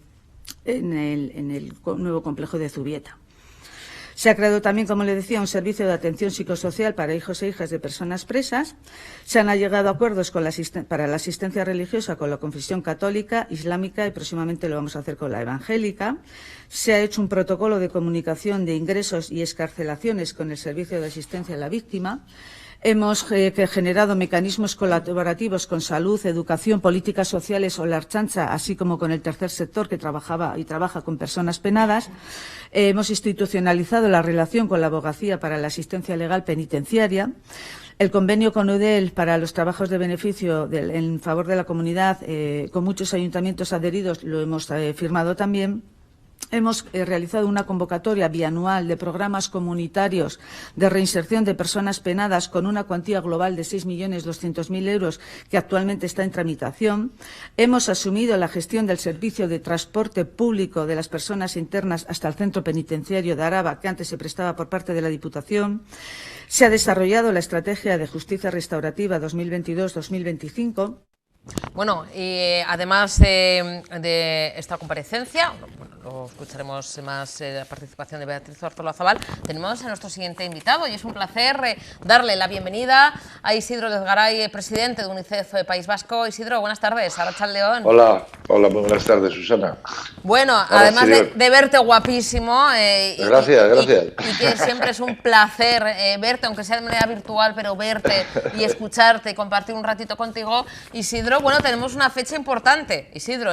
en el nuevo complejo de Zubieta. Se ha creado también, como le decía, un servicio de atención psicosocial para hijos e hijas de personas presas. Se han llegado a acuerdos para la asistencia religiosa con la confesión católica, islámica y próximamente lo vamos a hacer con la evangélica. Se ha hecho un protocolo de comunicación de ingresos y excarcelaciones con el servicio de asistencia a la víctima. Hemos generado mecanismos colaborativos con salud, educación, políticas sociales o la Ertzaintza, así como con el tercer sector que trabajaba y trabaja con personas penadas. Hemos institucionalizado la relación con la abogacía para la asistencia legal penitenciaria. El convenio con UDEL para los trabajos de beneficio en favor de la comunidad, con muchos ayuntamientos adheridos, lo hemos firmado también. Hemos realizado una convocatoria bianual de programas comunitarios de reinserción de personas penadas con una cuantía global de 6.200.000 euros que actualmente está en tramitación. Hemos asumido la gestión del servicio de transporte público de las personas internas hasta el centro penitenciario de Araba, que antes se prestaba por parte de la Diputación. Se ha desarrollado la estrategia de justicia restaurativa 2022-2025. Bueno, y además de esta comparecencia, bueno, lo escucharemos más la participación de Beatriz Artolazabal, tenemos a nuestro siguiente invitado y es un placer darle la bienvenida a Isidro Lezgaray, presidente de UNICEF País Vasco. Isidro, buenas tardes, Arratsaldeon. Hola, muy buenas tardes, Susana. Bueno, Hola, además de verte guapísimo, gracias. Y que siempre es un placer verte, aunque sea de manera virtual, pero verte y escucharte y compartir un ratito contigo, Isidro. Bueno, tenemos una fecha importante, Isidro,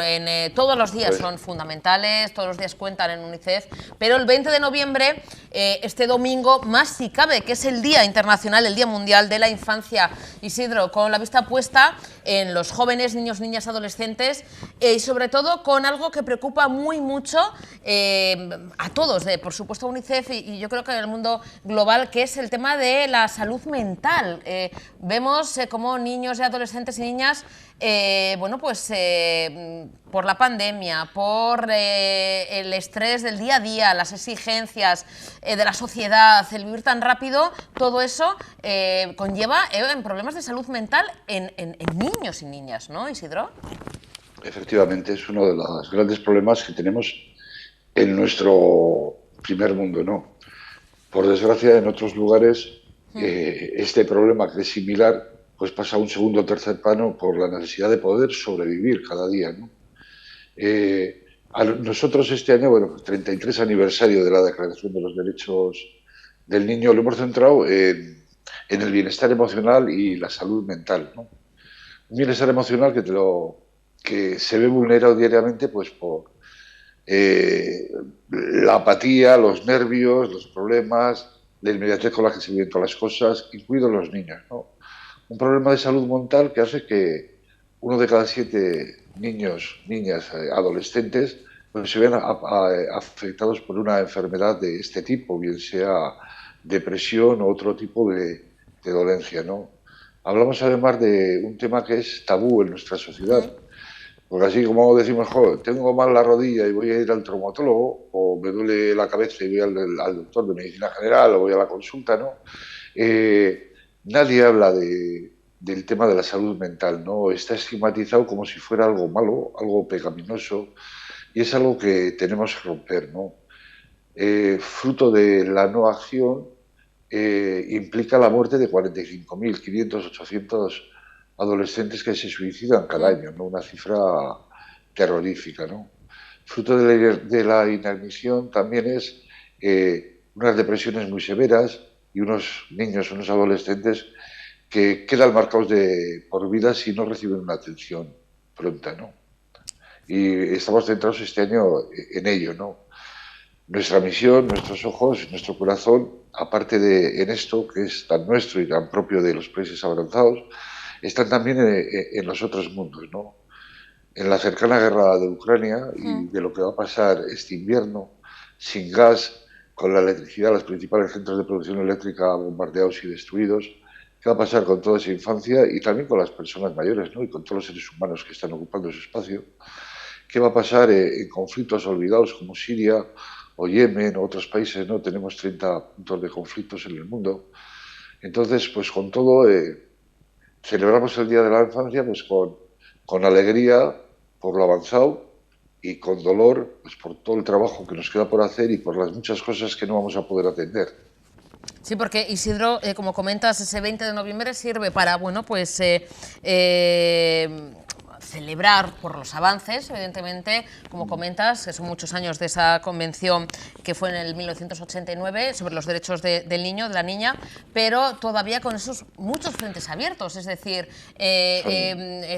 todos los días son fundamentales, todos los días cuentan en UNICEF, pero el 20 de noviembre, este domingo, más si cabe, que es el Día Internacional, el Día Mundial de la Infancia, Isidro, con la vista puesta en los jóvenes, niños, niñas, adolescentes, y sobre todo con algo que preocupa mucho a todos, por supuesto a UNICEF y yo creo que en el mundo global, que es el tema de la salud mental. Vemos cómo niños y adolescentes y niñas, bueno, pues por la pandemia, por el estrés del día a día, las exigencias de la sociedad, el vivir tan rápido, todo eso conlleva en problemas de salud mental en niños y niñas, ¿no, Isidro? Efectivamente, es uno de los grandes problemas que tenemos en nuestro primer mundo, ¿no? Por desgracia, en otros lugares, este problema, que es similar, pues pasa a un segundo o tercer plano por la necesidad de poder sobrevivir cada día, ¿no? Nosotros este año, bueno, 33 aniversario de la Declaración de los Derechos del Niño, lo hemos centrado en el bienestar emocional y la salud mental, ¿no? Un bienestar emocional que se ve vulnerado diariamente pues por la apatía, los nervios, los problemas, la inmediatez con la que se viven todas las cosas, incluidos los niños, ¿no? Un problema de salud mental que hace que 1 de cada 7 niños, niñas, adolescentes, pues se vean afectados por una enfermedad de este tipo, bien sea depresión o otro tipo de dolencia, ¿no? Hablamos además de un tema que es tabú en nuestra sociedad, porque así como decimos, joder, tengo mal la rodilla y voy a ir al traumatólogo, o me duele la cabeza y voy al doctor de medicina general o voy a la consulta, ¿no? Nadie habla del tema de la salud mental, ¿no? Está estigmatizado como si fuera algo malo, algo pecaminoso, y es algo que tenemos que romper, ¿no? Fruto de la no acción, implica la muerte de 45.500, 800 adolescentes que se suicidan cada año, ¿no? Una cifra terrorífica, ¿no? Fruto de la inadmisión también es unas depresiones muy severas y unos niños, unos adolescentes que quedan marcados por vida si no reciben una atención pronta, ¿no? Y estamos centrados este año en ello, ¿no? Nuestra misión, nuestros ojos, nuestro corazón, aparte de en esto que es tan nuestro y tan propio de los países avanzados, están también en los otros mundos, ¿no? En la cercana guerra de Ucrania y de lo que va a pasar este invierno, sin gas, con la electricidad, los principales centros de producción eléctrica bombardeados y destruidos. ¿Qué va a pasar con toda esa infancia y también con las personas mayores, ¿no? Y con todos los seres humanos que están ocupando ese espacio? ¿Qué va a pasar en conflictos olvidados como Siria o Yemen o otros países, ¿no? Tenemos 30 puntos de conflictos en el mundo. Entonces, pues con todo, celebramos el Día de la Infancia pues con alegría por lo avanzado y con dolor pues por todo el trabajo que nos queda por hacer y por las muchas cosas que no vamos a poder atender. Sí, porque Isidro, como comentas, ese 20 de noviembre sirve para, bueno, pues celebrar por los avances, evidentemente, como comentas, que son muchos años de esa convención que fue en el 1989 sobre los derechos del niño, de la niña, pero todavía con esos muchos frentes abiertos, es decir,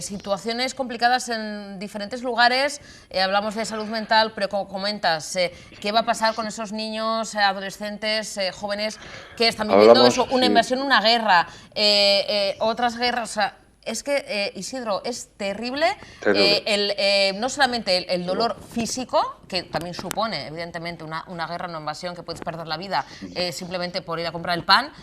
situaciones complicadas en diferentes lugares, hablamos de salud mental, pero como comentas, ¿qué va a pasar con esos niños, adolescentes, jóvenes que están viviendo eso, una invasión, una guerra, otras guerras? O sea, es que, Isidro, es terrible, no solamente el dolor físico, que también supone, evidentemente, una guerra, una invasión, que puedes perder la vida simplemente por ir a comprar el pan,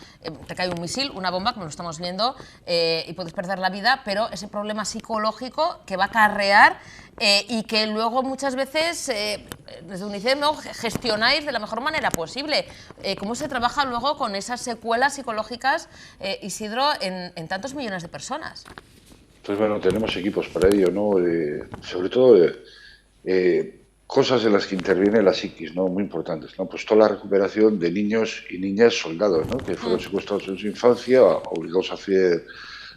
te cae un misil, una bomba, como lo estamos viendo, y puedes perder la vida, pero ese problema psicológico que va a acarrear y que luego muchas veces desde UNICEF no gestionáis de la mejor manera posible. ¿Cómo se trabaja luego con esas secuelas psicológicas, Isidro, en tantos millones de personas? Pues bueno, tenemos equipos para ello, ¿no? Sobre todo cosas en las que interviene la psiquis, ¿no? Muy importantes, ¿no? Pues toda la recuperación de niños y niñas soldados, ¿no? Que fueron secuestrados en su infancia, obligados a hacer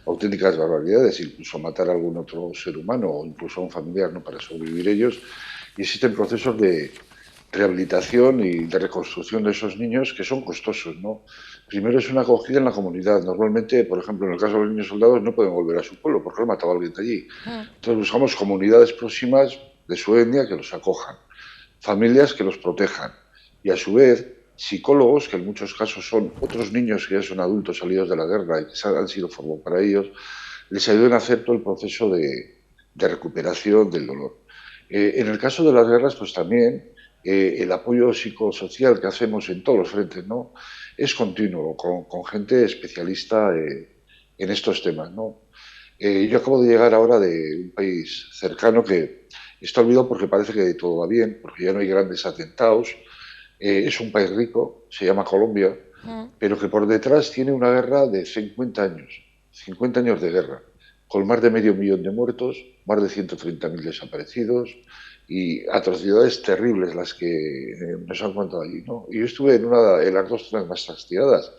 auténticas barbaridades, incluso matar a algún otro ser humano o incluso a un familiar, ¿no? Para sobrevivir ellos. Y existen procesos de rehabilitación y de reconstrucción de esos niños que son costosos, ¿no? Primero es una acogida en la comunidad. Normalmente, por ejemplo, en el caso de los niños soldados no pueden volver a su pueblo porque lo ha matado alguien de allí. Entonces buscamos comunidades próximas de su etnia que los acojan, familias que los protejan y a su vez psicólogos, que en muchos casos son otros niños que ya son adultos salidos de la guerra y que han sido formados para ellos, les ayuden a hacer todo el proceso de recuperación del dolor. En el caso de las guerras, pues también el apoyo psicosocial que hacemos en todos los frentes, ¿no? Es continuo, con gente especialista en estos temas, ¿no? Yo acabo de llegar ahora de un país cercano que está olvidado porque parece que todo va bien, porque ya no hay grandes atentados. Es un país rico, se llama Colombia, pero que por detrás tiene una guerra de 50 años de guerra, con más de 500.000 de muertos, más de 130.000 desaparecidos y atrocidades terribles las que nos han contado allí, ¿no? Y yo estuve en las dos zonas más castigadas.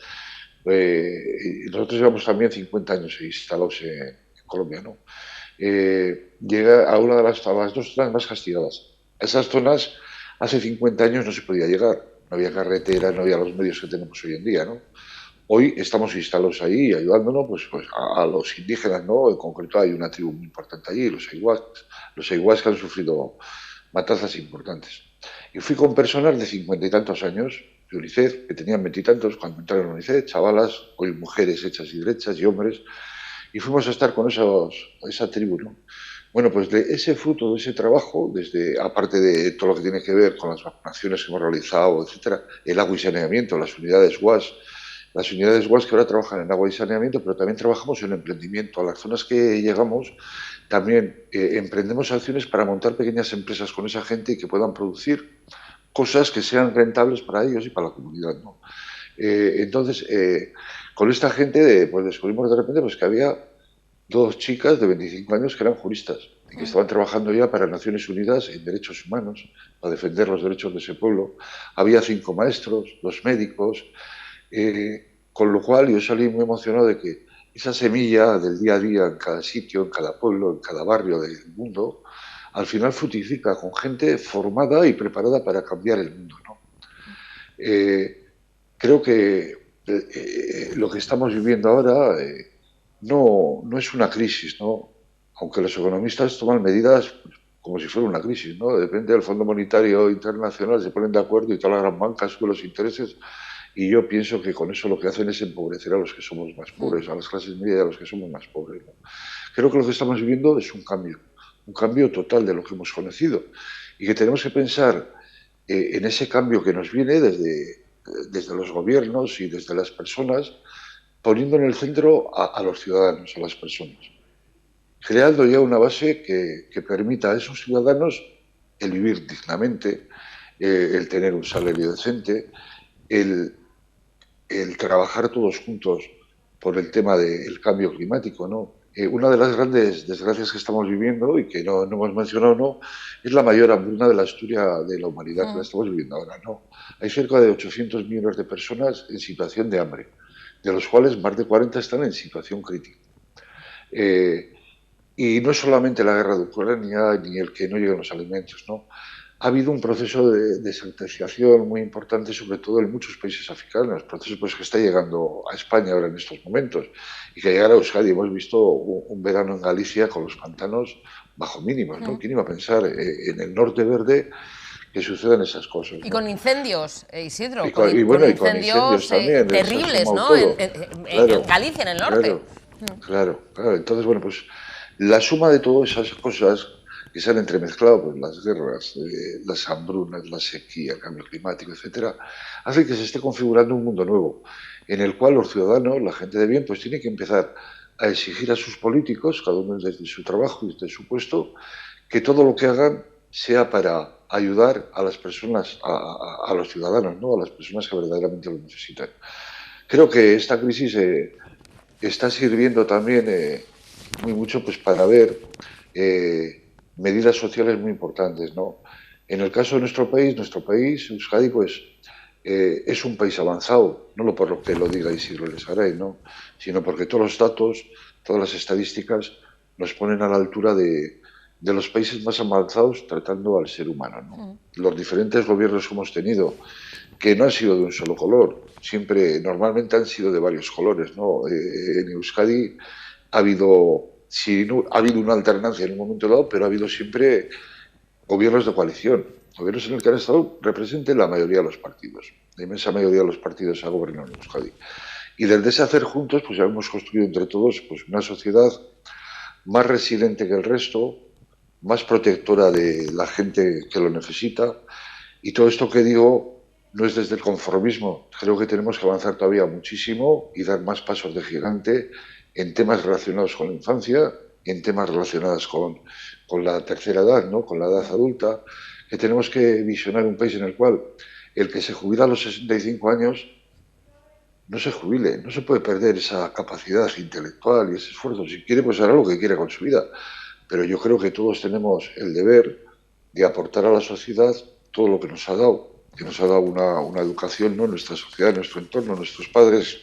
Nosotros llevamos también 50 años instalados en Colombia, ¿no? Llega a una de las dos zonas más castigadas. A esas zonas hace 50 años no se podía llegar, no había carreteras, no había los medios que tenemos hoy en día, ¿no? Hoy estamos instalados ahí ayudándonos pues a los indígenas, ¿no? En concreto hay una tribu muy importante allí, los Aiguas que han sufrido matanzas importantes. Y fui con personas de 50 y tantos años de UNICEF, que tenían 20 y tantos cuando entraron a UNICEF, chavalas, hoy mujeres hechas y derechas y hombres, y fuimos a estar con esa tribu, ¿no? Bueno, pues de ese fruto, de ese trabajo, aparte de todo lo que tiene que ver con las vacunaciones que hemos realizado, etcétera, el agua y saneamiento, las unidades WAS que ahora trabajan en agua y saneamiento, pero también trabajamos en emprendimiento. A las zonas que llegamos también emprendemos acciones para montar pequeñas empresas con esa gente y que puedan producir cosas que sean rentables para ellos y para la comunidad, ¿no? Entonces, con esta gente pues descubrimos de repente pues, que había 2 chicas de 25 años que eran juristas y que estaban trabajando ya para Naciones Unidas en derechos humanos, para defender los derechos de ese pueblo. Había 5 maestros, 2 médicos, Con lo cual yo salí muy emocionado de que esa semilla del día a día en cada sitio, en cada pueblo, en cada barrio del mundo, al final fructifica con gente formada y preparada para cambiar el mundo, ¿no? Creo que lo que estamos viviendo ahora no es una crisis, ¿no? Aunque los economistas toman medidas como si fuera una crisis, ¿no? Depende del Fondo Monetario Internacional, se ponen de acuerdo y todas las gran bancas suben los intereses, y yo pienso que con eso lo que hacen es empobrecer a los que somos más pobres, a las clases medias y a los que somos más pobres, ¿no? Creo que lo que estamos viviendo es un cambio total de lo que hemos conocido, y que tenemos que pensar en ese cambio que nos viene desde los gobiernos y desde las personas, poniendo en el centro a los ciudadanos, a las personas, creando ya una base que permita a esos ciudadanos el vivir dignamente, el tener un salario decente, el trabajar todos juntos por el tema del cambio climático, ¿no? Una de las grandes desgracias que estamos viviendo y que no hemos mencionado, ¿no?, es la mayor hambruna de la historia de la humanidad que la estamos viviendo ahora, ¿no? Hay cerca de 800 millones de personas en situación de hambre, de los cuales más de 40 están en situación crítica. Y no es solamente la guerra de Ucrania ni el que no lleguen los alimentos, ¿no? Ha habido un proceso de desertización muy importante, sobre todo en muchos países africanos, proceso pues que está llegando a España ahora en estos momentos, y que llegará a Euskadi. Hemos visto un verano en Galicia con los pantanos bajo mínimos, ¿no? ¿Quién iba a pensar en el norte verde que sucedan esas cosas, ¿no? Y con incendios, Isidro, con incendios también, terribles, ¿no? Claro, en Galicia, en el norte. Claro. Entonces, bueno, pues la suma de todas esas cosas que se han entremezclado, pues las guerras, las hambrunas, la sequía, el cambio climático, etcétera, hace que se esté configurando un mundo nuevo, en el cual los ciudadanos, la gente de bien, pues tiene que empezar a exigir a sus políticos, cada uno desde su trabajo y desde su puesto, que todo lo que hagan sea para ayudar a las personas, a los ciudadanos, ¿no?, a las personas que verdaderamente lo necesitan. Creo que esta crisis está sirviendo también muy mucho pues para ver medidas sociales muy importantes, ¿no? En el caso de nuestro país, Euskadi, pues es un país avanzado, no por lo que lo diga Isidro Lesaray, ¿no?, sino porque todos los datos, todas las estadísticas nos ponen a la altura de los países más avanzados tratando al ser humano, ¿no? Los diferentes gobiernos que hemos tenido, que no han sido de un solo color, normalmente han sido de varios colores, ¿no? En Euskadi ha habido una alternancia en un momento dado, pero ha habido siempre gobiernos de coalición, gobiernos en el que han estado representen la mayoría de los partidos. La inmensa mayoría de los partidos ha gobernado en Euskadi. Y desde ese hacer juntos, pues ya hemos construido entre todos pues una sociedad más resiliente que el resto, más protectora de la gente que lo necesita. Y todo esto que digo no es desde el conformismo. Creo que tenemos que avanzar todavía muchísimo y dar más pasos de gigante en temas relacionados con la infancia, en temas relacionados con la tercera edad, ¿no?, con la edad adulta, que tenemos que visionar un país en el cual el que se jubila a los 65 años no se jubile, no se puede perder esa capacidad intelectual y ese esfuerzo. Si quiere, pues hará lo que quiera con su vida. Pero yo creo que todos tenemos el deber de aportar a la sociedad todo lo que nos ha dado, una educación, ¿no?, nuestra sociedad, nuestro entorno, nuestros padres,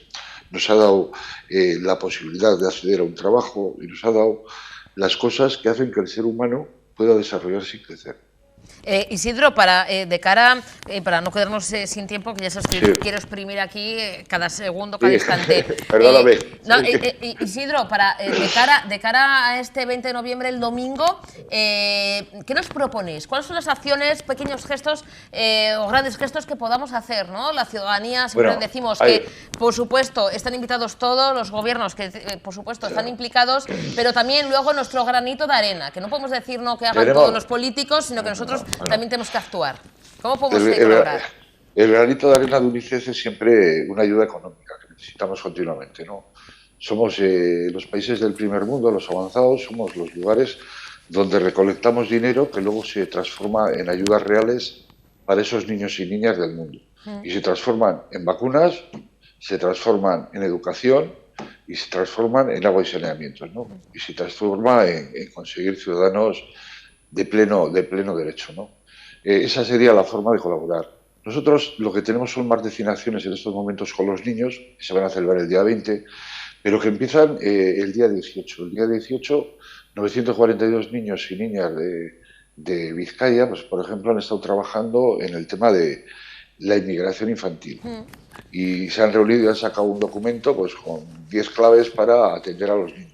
nos ha dado la posibilidad de acceder a un trabajo y nos ha dado las cosas que hacen que el ser humano pueda desarrollarse y crecer. Isidro, para no quedarnos sin tiempo, que ya sabes que Sí. quiero exprimir aquí cada segundo, cada instante. Perdóname. Isidro, de cara a este 20 de noviembre, el domingo, ¿qué nos proponéis? ¿Cuáles son las acciones, pequeños gestos o grandes gestos que podamos hacer, ¿no? La ciudadanía, siempre decimos que, por supuesto, están invitados todos, los gobiernos que, por supuesto, están implicados, pero también luego nuestro granito de arena, que no podemos decir no que hagan todos los políticos, sino que nosotros también tenemos que actuar. ¿Cómo podemos colaborar? El granito de arena de UNICEF es siempre una ayuda económica que necesitamos continuamente, ¿no? Somos los países del primer mundo, los avanzados, somos los lugares donde recolectamos dinero que luego se transforma en ayudas reales para esos niños y niñas del mundo. Y se transforman en vacunas, se transforman en educación y se transforman en agua y saneamiento, ¿no? Y se transforma en conseguir ciudadanos de pleno derecho, ¿no? Esa sería la forma de colaborar. Nosotros lo que tenemos son más de 100 acciones en estos momentos con los niños, que se van a celebrar el día 20, pero que empiezan el día 18. El día 18, 942 niños y niñas de Vizcaya, pues por ejemplo, han estado trabajando en el tema de la inmigración infantil. Y se han reunido y han sacado un documento pues con 10 claves para atender a los niños.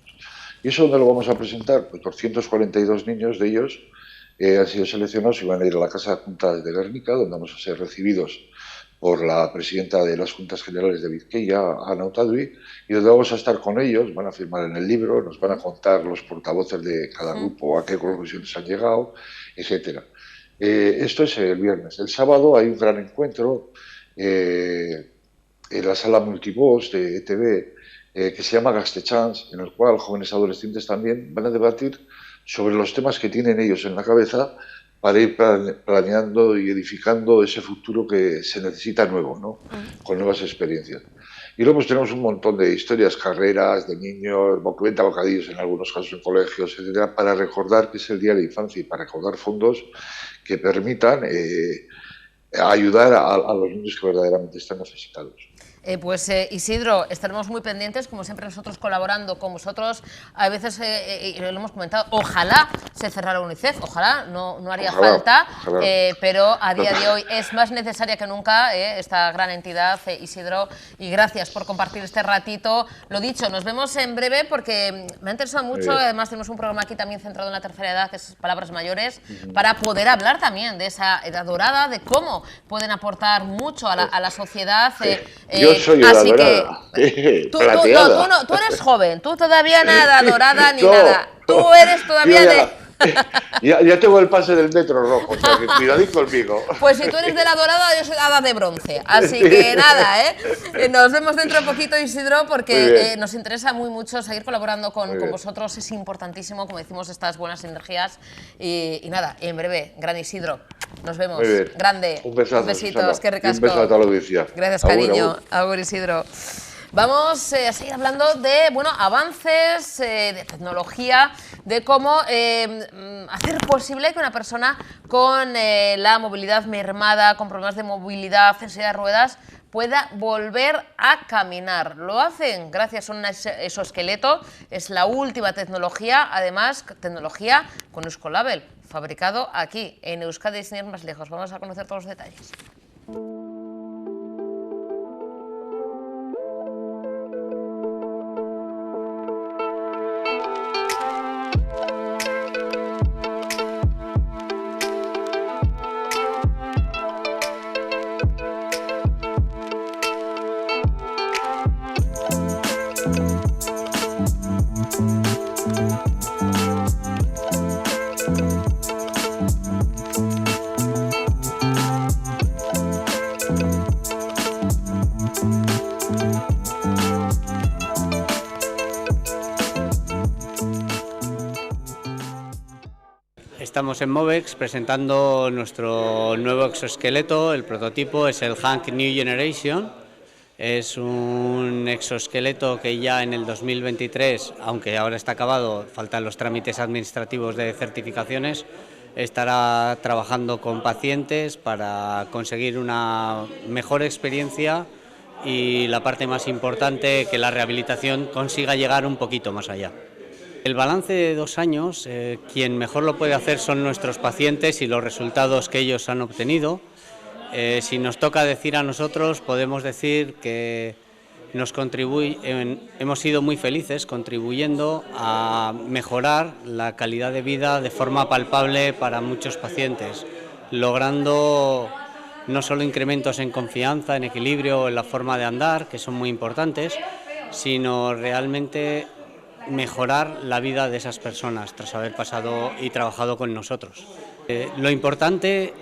¿Y eso dónde lo vamos a presentar? Pues 242 niños de ellos han sido seleccionados y van a ir a la Casa de Juntas de Guernica, donde vamos a ser recibidos por la presidenta de las Juntas Generales de Vizcaya, Ana Otadui, y donde vamos a estar con ellos, van a firmar en el libro, nos van a contar los portavoces de cada grupo a qué conclusiones han llegado, etcétera. Esto es el viernes. El sábado hay un gran encuentro en la sala multivoz de ETV que se llama Gastechance, en el cual jóvenes adolescentes también van a debatir sobre los temas que tienen ellos en la cabeza para ir planeando y edificando ese futuro que se necesita nuevo, ¿no? Con nuevas experiencias. Y luego pues tenemos un montón de historias, carreras de niños, venta bocadillos en algunos casos en colegios, etcétera, para recordar que es el Día de la Infancia y para recordar fondos que permitan ayudar a los niños que verdaderamente están necesitados. Pues Isidro, estaremos muy pendientes, como siempre nosotros colaborando con vosotros. A veces, lo hemos comentado, ojalá se cerrara UNICEF, ojalá, no haría falta, pero a día de hoy es más necesaria que nunca esta gran entidad, Isidro, y gracias por compartir este ratito. Lo dicho, nos vemos en breve porque me ha interesado mucho, además tenemos un programa aquí también centrado en la tercera edad, que es Palabras Mayores, para poder hablar también de esa edad dorada, de cómo pueden aportar mucho a la sociedad. Yo soy así dorada. que tú eres joven, tú todavía nada dorada ni nada. Tú eres todavía de... Ya tengo el pase del metro rojo, o sea que cuidadín conmigo. Pues si tú eres de la dorada, yo soy hada de bronce. Así que nada, nos vemos dentro de poquito, Isidro, porque nos interesa muy mucho seguir colaborando con vosotros. Es importantísimo, como decimos, estas buenas energías. Y nada, en breve, gran Isidro. Nos vemos. Grande. Un besazo, besitos, que recasco. Un beso a toda la audiencia. Gracias, cariño. Agur, Isidro. Vamos a seguir hablando de avances, de tecnología, de cómo hacer posible que una persona con la movilidad mermada, con problemas de movilidad en silla de ruedas, pueda volver a caminar. Lo hacen gracias a un exoesqueleto, es la última tecnología, además tecnología con Euskolabel, fabricado aquí en Euskadi, sin ir más lejos. Vamos a conocer todos los detalles. Estamos en Movex presentando nuestro nuevo exoesqueleto. El prototipo es el Hank New Generation. Es un exoesqueleto que ya en el 2023, aunque ahora está acabado, faltan los trámites administrativos de certificaciones, estará trabajando con pacientes para conseguir una mejor experiencia y la parte más importante, que la rehabilitación consiga llegar un poquito más allá. El balance de 2 años, quien mejor lo puede hacer son nuestros pacientes y los resultados que ellos han obtenido. Si nos toca decir a nosotros, podemos decir que hemos sido muy felices contribuyendo a mejorar la calidad de vida de forma palpable para muchos pacientes, logrando no solo incrementos en confianza, en equilibrio, en la forma de andar, que son muy importantes, sino realmente mejorar la vida de esas personas tras haber pasado y trabajado con nosotros. Lo importante,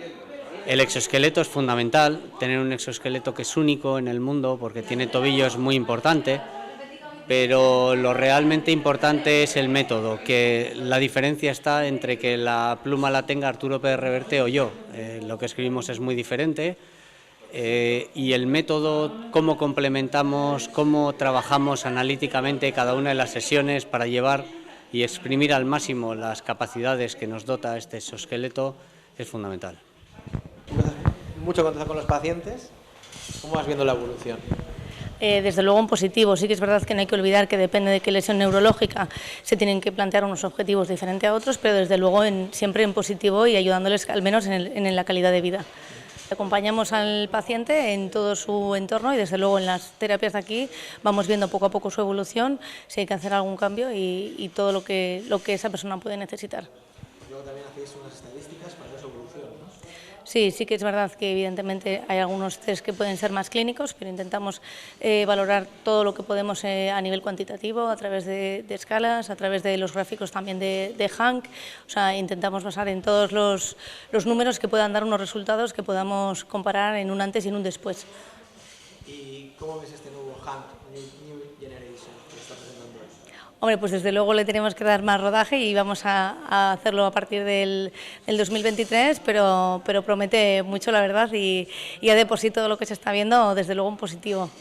el exoesqueleto es fundamental, tener un exoesqueleto que es único en el mundo porque tiene tobillo es muy importante, pero lo realmente importante es el método, que la diferencia está entre que la pluma la tenga Arturo Pérez Reverte o yo. Lo que escribimos es muy diferente. Y el método, cómo complementamos, cómo trabajamos analíticamente cada una de las sesiones para llevar y exprimir al máximo las capacidades que nos dota este exoesqueleto es fundamental. mucho contacto con los pacientes. ¿Cómo vas viendo la evolución? Desde luego en positivo. Sí que es verdad que no hay que olvidar que depende de qué lesión neurológica se tienen que plantear unos objetivos diferentes a otros, pero desde luego siempre en positivo y ayudándoles al menos en la calidad de vida. Acompañamos al paciente en todo su entorno y desde luego en las terapias de aquí vamos viendo poco a poco su evolución, si hay que hacer algún cambio y todo lo que esa persona puede necesitar. Luego también hacéis unas estadísticas para ver su evolución, ¿no? Sí, sí que es verdad que evidentemente hay algunos test que pueden ser más clínicos, pero intentamos valorar todo lo que podemos a nivel cuantitativo, a través de escalas, a través de los gráficos también de Hank. O sea, intentamos basar en todos los números que puedan dar unos resultados que podamos comparar en un antes y en un después. ¿Y cómo ves este nuevo Hank, New Generation, que está presentando hoy? Hombre, pues desde luego le tenemos que dar más rodaje y vamos a hacerlo a partir del 2023, pero promete mucho, la verdad, y ya de por sí todo lo que se está viendo, desde luego en positivo.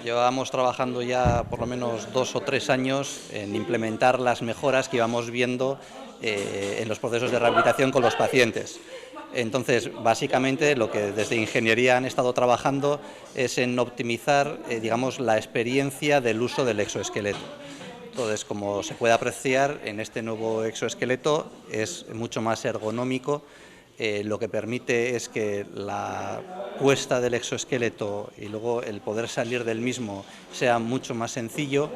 Llevábamos trabajando ya por lo menos 2 o 3 años en implementar las mejoras que íbamos viendo en los procesos de rehabilitación con los pacientes. Entonces, básicamente, lo que desde ingeniería han estado trabajando es en optimizar, digamos, la experiencia del uso del exoesqueleto. Entonces, como se puede apreciar, en este nuevo exoesqueleto es mucho más ergonómico. Lo que permite es que la puesta del exoesqueleto y luego el poder salir del mismo sea mucho más sencillo.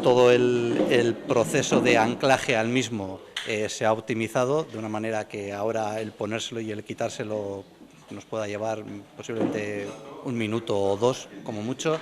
Todo el proceso de anclaje al mismo se ha optimizado de una manera que ahora el ponérselo y el quitárselo nos pueda llevar posiblemente 1 minuto o 2 como mucho.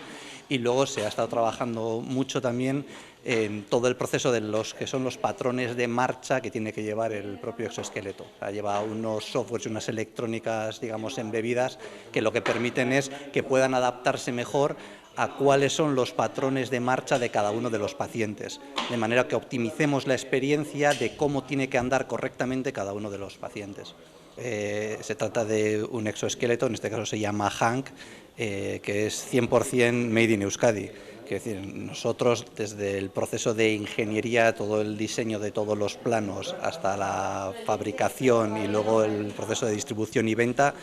Y luego se ha estado trabajando mucho también en todo el proceso de los que son los patrones de marcha que tiene que llevar el propio exoesqueleto. O sea, lleva unos softwares y unas electrónicas, digamos, embebidas, que lo que permiten es que puedan adaptarse mejor a cuáles son los patrones de marcha de cada uno de los pacientes, de manera que optimicemos la experiencia de cómo tiene que andar correctamente cada uno de los pacientes. Se trata de un exoesqueleto, en este caso se llama Hank, que es 100% made in Euskadi. Es decir, nosotros desde el proceso de ingeniería, todo el diseño de todos los planos hasta la fabricación y luego el proceso de distribución y venta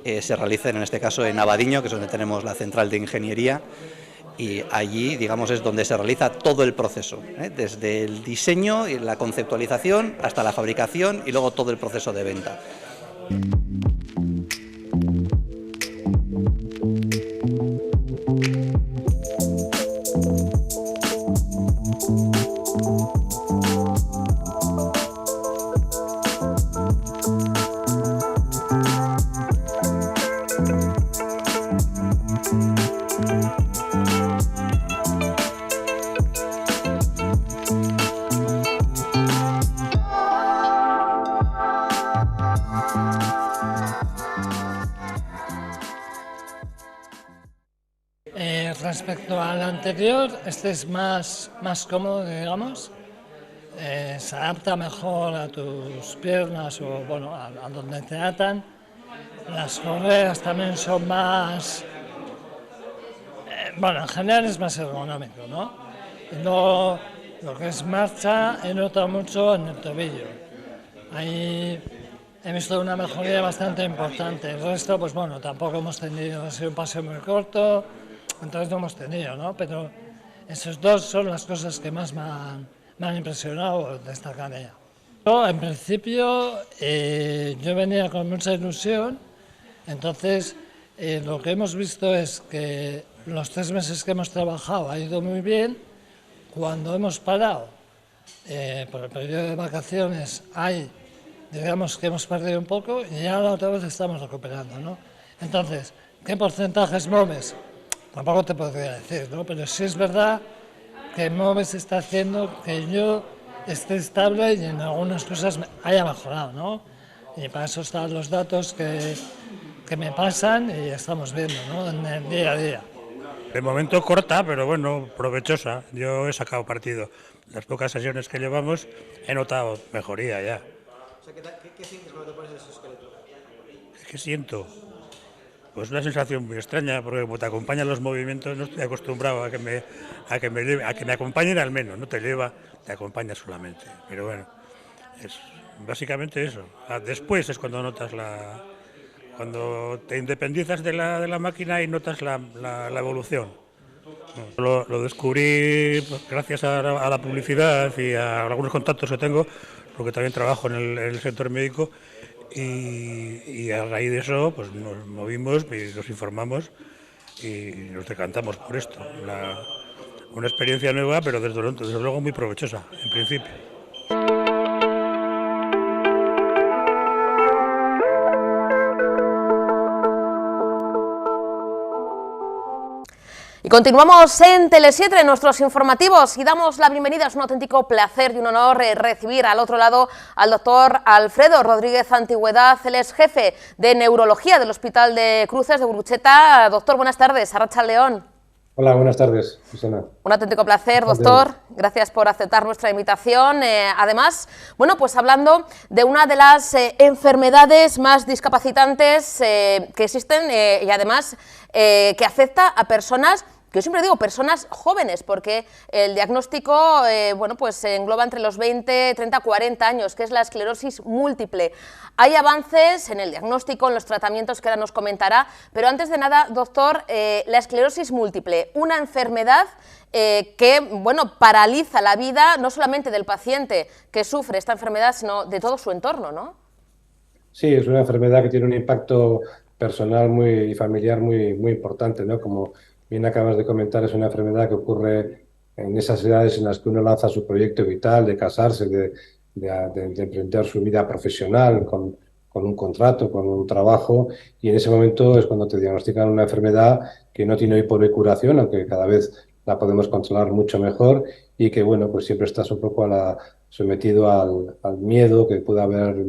se realiza en este caso en Abadiño, que es donde tenemos la central de ingeniería, y allí, digamos, es donde se realiza todo el proceso, desde el diseño y la conceptualización hasta la fabricación y luego todo el proceso de venta. Respecto al anterior, este es más cómodo, digamos, se adapta mejor a tus piernas o bueno, a donde te atan. Las correas también son más, bueno, en general es más ergonómico, ¿no? Y luego, lo que es marcha, he notado mucho en el tobillo. Ahí he visto una mejoría bastante importante. El resto, pues bueno, tampoco hemos tenido, ha sido un paseo muy corto, entonces no hemos tenido, ¿no? Pero esos dos son las cosas que más me han impresionado de esta cadena. En principio, yo venía con mucha ilusión, entonces lo que hemos visto es que los 3 meses que hemos trabajado ha ido muy bien. Cuando hemos parado, por el periodo de vacaciones, digamos que hemos perdido un poco y ya otra vez estamos recuperando, ¿no? Entonces, ¿qué porcentajes mueves? tampoco te podría decir, ¿no? Pero sí es verdad que Moves está haciendo que yo esté estable y en algunas cosas haya mejorado, ¿no? Y para eso están los datos que me pasan y estamos viendo, ¿no? En el día a día. De momento corta, pero bueno, provechosa. Yo he sacado partido. Las pocas sesiones que llevamos he notado mejoría ya. O sea, ¿qué sientes cuando te pones ese esqueleto? ¿Qué siento? Pues una sensación muy extraña, porque como te acompañan los movimientos, no estoy acostumbrado a que me acompañen al menos, no te lleva, te acompaña solamente. Pero bueno, es básicamente eso. Después es cuando notas cuando te independizas de la máquina y notas la evolución. Lo descubrí gracias a la publicidad y a algunos contactos que tengo, porque también trabajo en el sector médico. Y a raíz de eso pues nos movimos y nos informamos y nos decantamos por esto. Una experiencia nueva, pero desde luego muy provechosa, en principio. Y continuamos en Tele7, en nuestros informativos, y damos la bienvenida. Es un auténtico placer y un honor recibir al otro lado al doctor Alfredo Rodríguez Antigüedad. Él es jefe de neurología del Hospital de Cruces de Gurutzeta. Doctor, buenas tardes. Arratsaldeon. Hola, buenas tardes, Susana. Un auténtico placer, doctor. Gracias por aceptar nuestra invitación. Además, bueno, pues hablando de una de las enfermedades más discapacitantes que existen y además que afecta a personas, que yo siempre digo personas jóvenes, porque el diagnóstico bueno, pues se engloba entre los 20, 30, 40 años, que es la esclerosis múltiple. Hay avances en el diagnóstico, en los tratamientos que ahora nos comentará, pero antes de nada, doctor, la esclerosis múltiple, una enfermedad que, bueno, paraliza la vida no solamente del paciente que sufre esta enfermedad, sino de todo su entorno, ¿no? Sí, es una enfermedad que tiene un impacto personal y familiar muy importante, ¿no? Como bien acabas de comentar, es una enfermedad que ocurre en esas edades en las que uno lanza su proyecto vital, de casarse, de emprender su vida profesional con un contrato, con un trabajo, y en ese momento es cuando te diagnostican una enfermedad que no tiene hoy por hoy curación, aunque cada vez la podemos controlar mucho mejor, y que, bueno, pues siempre estás un poco sometido al miedo, que pueda haber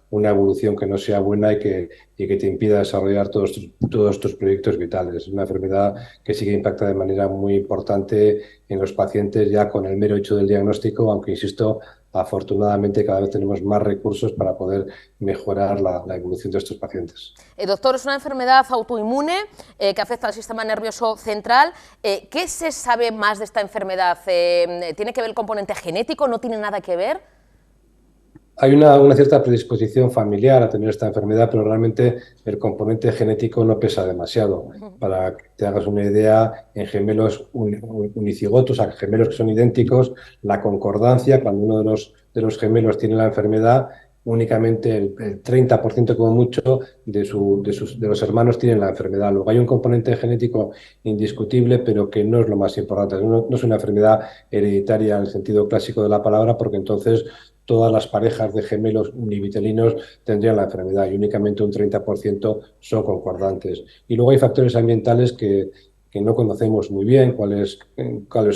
una evolución que no sea buena y que te impida desarrollar todos tus proyectos vitales. Es una enfermedad que sí que impacta de manera muy importante en los pacientes ya con el mero hecho del diagnóstico, aunque, insisto, afortunadamente cada vez tenemos más recursos para poder mejorar la evolución de estos pacientes. Doctor, es una enfermedad autoinmune que afecta al sistema nervioso central. ¿Qué se sabe más de esta enfermedad? ¿Tiene que ver el componente genético? ¿No tiene nada que ver? Hay una cierta predisposición familiar a tener esta enfermedad, pero realmente el componente genético no pesa demasiado. Para que te hagas una idea, en gemelos unicigotos, o sea, gemelos que son idénticos, la concordancia, cuando uno de los gemelos tiene la enfermedad, únicamente el 30% como mucho de los hermanos tienen la enfermedad. Luego hay un componente genético indiscutible, pero que no es lo más importante. No es una enfermedad hereditaria en el sentido clásico de la palabra, porque entonces todas las parejas de gemelos univitelinos tendrían la enfermedad y únicamente un 30% son concordantes. Y luego hay factores ambientales que no conocemos muy bien cuáles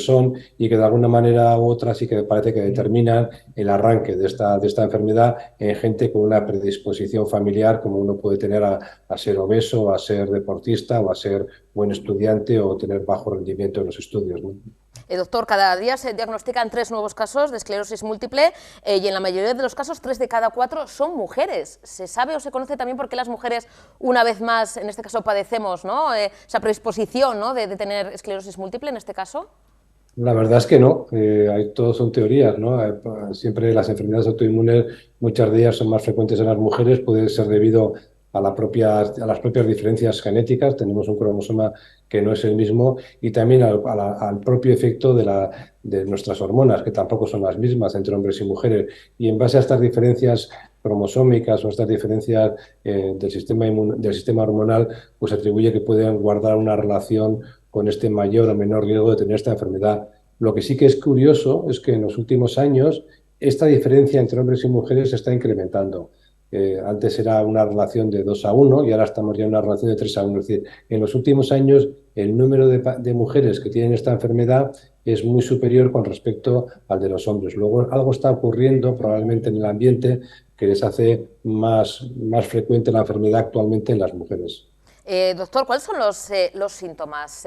son y que de alguna manera u otra sí que parece que determinan el arranque de esta enfermedad en gente con una predisposición familiar, como uno puede tener a ser obeso, a ser deportista o a ser buen estudiante o tener bajo rendimiento en los estudios, ¿no? Doctor, cada día se diagnostican 3 nuevos casos de esclerosis múltiple y en la mayoría de los casos 3 de cada 4 son mujeres. ¿Se sabe o se conoce también por qué las mujeres, una vez más, en este caso padecemos, ¿no? Esa predisposición, ¿no? de tener esclerosis múltiple en este caso? La verdad es que no, todo son teorías, ¿no? Siempre las enfermedades autoinmunes, muchas de ellas son más frecuentes en las mujeres, puede ser debido a las propias diferencias genéticas. Tenemos un cromosoma que no es el mismo, y también al propio efecto de nuestras hormonas, que tampoco son las mismas entre hombres y mujeres. Y en base a estas diferencias cromosómicas o estas diferencias del sistema hormonal, pues se atribuye que pueden guardar una relación con este mayor o menor riesgo de tener esta enfermedad. Lo que sí que es curioso es que en los últimos años esta diferencia entre hombres y mujeres se está incrementando. Antes era una relación de 2:1 y ahora estamos ya en una relación de 3:1. Es decir, en los últimos años el número de mujeres que tienen esta enfermedad es muy superior con respecto al de los hombres. Luego algo está ocurriendo probablemente en el ambiente que les hace más frecuente la enfermedad actualmente en las mujeres. Doctor, ¿cuáles son los síntomas?